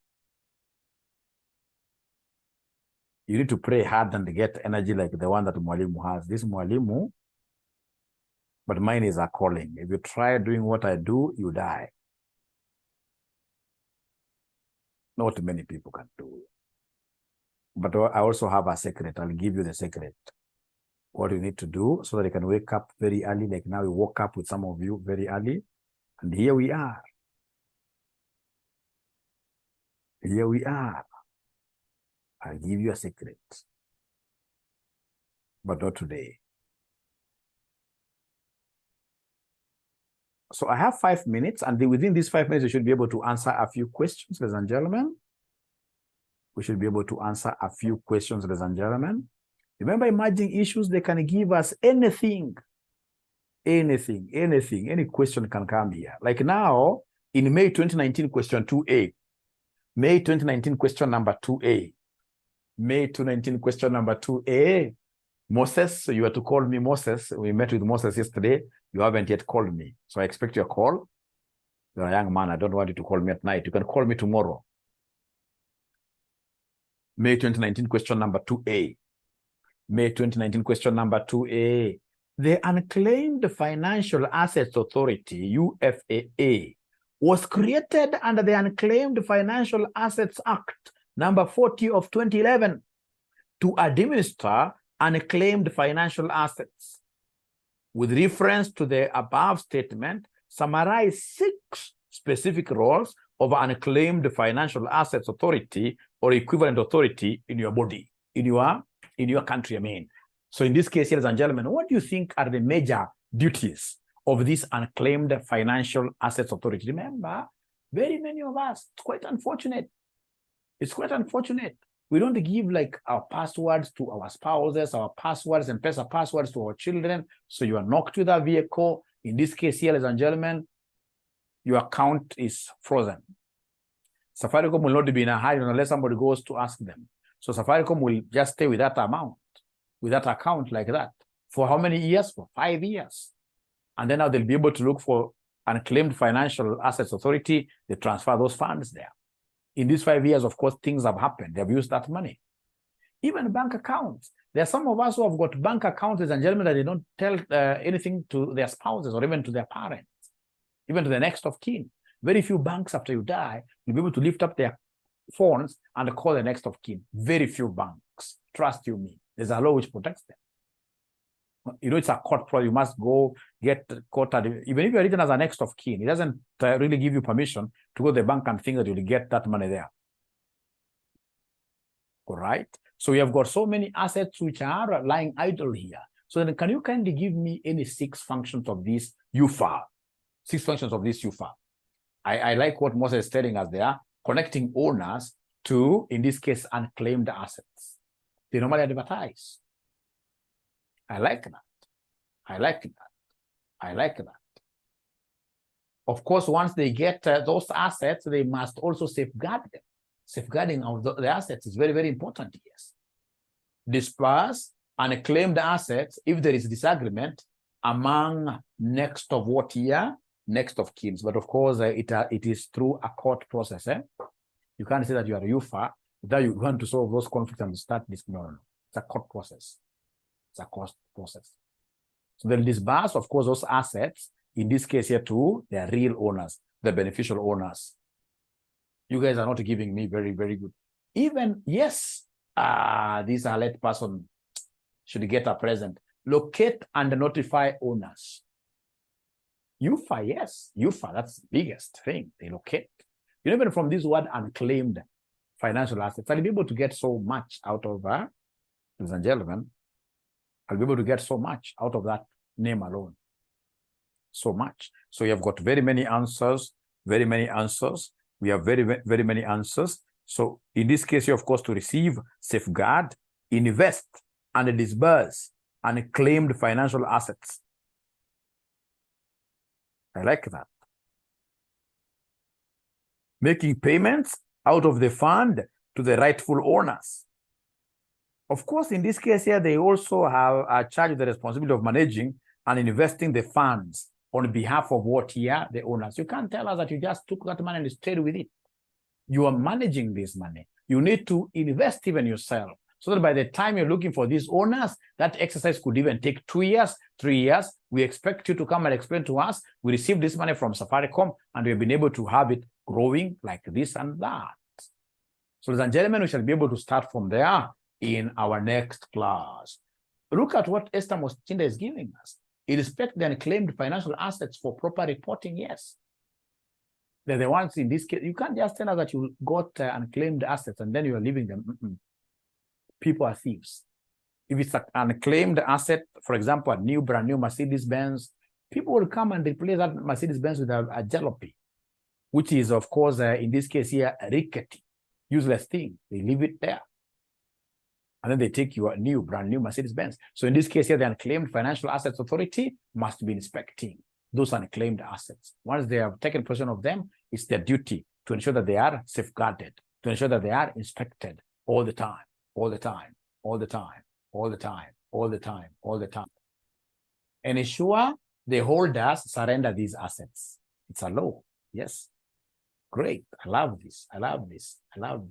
You need to pray hard and get energy like the one that Mwalimu has. This Mwalimu, but mine is a calling. If you try doing what I do, you die. Not many people can do it. But I also have a secret. I'll give you the secret. What you need to do so that you can wake up very early. Like now we woke up with some of you very early. And here we are. Here we are. I'll give you a secret. But not today. So I have 5 minutes, and within these 5 minutes, you should be able to answer a few questions, ladies and gentlemen. We should be able to answer a few questions, ladies and gentlemen. Remember, emerging issues, they can give us anything. Anything, any question can come here. Like now, in May 2019, question 2A. May 2019, question number 2A. May 2019, question number 2A. Moses, you are to call me Moses. We met with Moses yesterday. You haven't yet called me. So I expect your call. You're a young man. I don't want you to call me at night. You can call me tomorrow. May 2019, question number 2A. May 2019, question number 2A. The Unclaimed Financial Assets Authority, UFAA, was created under the Unclaimed Financial Assets Act, number 40 of 2011, to administer unclaimed financial assets. With reference to the above statement, summarize 6 specific roles of Unclaimed Financial Assets Authority or equivalent authority in your body, in your country, I mean. So in this case, ladies and gentlemen, what do you think are the major duties of this Unclaimed Financial Assets Authority? Remember, very many of us, it's quite unfortunate. It's quite unfortunate. We don't give like our passwords to our spouses, our passwords and M-Pesa passwords to our children. So you are knocked with a vehicle. In this case here, ladies and gentlemen, your account is frozen. Safaricom will not be in a hurry unless somebody goes to ask them. So Safaricom will just stay with that amount, with that account like that. For how many years? For 5 years. And then now they'll be able to look for Unclaimed Financial Assets Authority. They transfer those funds there. In these 5 years, of course, things have happened. They've used that money. Even bank accounts. There are some of us who have got bank accounts, ladies and gentlemen, that they don't tell anything to their spouses or even to their parents, even to the next of kin. Very few banks, after you die, will be able to lift up their phones and call the next of kin. Very few banks. Trust you me. There's a law which protects them. You know, it's a court problem. You must go get caught. Even if you're written as a next of kin, it doesn't really give you permission to go to the bank and think that you'll get that money there. All right. So we have got so many assets which are lying idle here. So then can you kindly give me any 6 functions of this UFA? 6 functions of this UFA. I like what Moses is telling us there, connecting owners to, in this case, unclaimed assets. They normally advertise. I like that. I like that. I like that. Of course, once they get those assets, they must also safeguard them. Safeguarding of the assets is very, very important, yes. Disperse unclaimed assets if there is disagreement among next of what year? Next of kin. But of course, it is through a court process. You can't say that you are a UFA, that you want to solve those conflicts and start this. No. It's a court process. It's a cost process. So they'll disburse, of course, those assets. In this case here too, they are real owners, the beneficial owners. You guys are not giving me very, very good. Even, yes, this alert person should get a present. Locate and notify owners. UFA, yes. UFA, that's the biggest thing. They locate. You know, even from this word unclaimed financial assets, I'll be able to get so much out of, ladies and gentlemen, I'll be able to get so much out of that name alone. So much. So you have got very many answers, very many answers. We have very, very many answers. So in this case, you of course to receive, safeguard, invest, and disburse unclaimed financial assets. I like that. Making payments out of the fund to the rightful owners. Of course, in this case here, they also have a charge of the responsibility of managing and investing the funds on behalf of what here? The owners. You can't tell us that you just took that money and stayed with it. You are managing this money. You need to invest even yourself so that by the time you're looking for these owners, that exercise could even take 2 years, 3 years. We expect you to come and explain to us, we received this money from Safaricom and we've been able to have it growing like this and that. So, ladies and gentlemen, we shall be able to start from there in our next class. Look at what Esther Mostinda is giving us. Irrespective of the unclaimed financial assets for proper reporting, yes. They're the ones in this case. You can't just tell us that you got unclaimed assets and then you are leaving them. People are thieves. If it's an unclaimed asset, for example, a brand new Mercedes-Benz, people will come and replace that Mercedes-Benz with a jalopy, which is, of course, in this case here, a rickety, useless thing. They leave it there. And then they take your brand new Mercedes-Benz. So in this case here, the Unclaimed Financial Assets Authority must be inspecting those unclaimed assets. Once they have taken possession of them, it's their duty to ensure that they are safeguarded, to ensure that they are inspected all the time, all the time, all the time, all the time, all the time, all the time. And ensure the holders surrender these assets. It's a law. Yes. Great. I love this. I love this. I love this.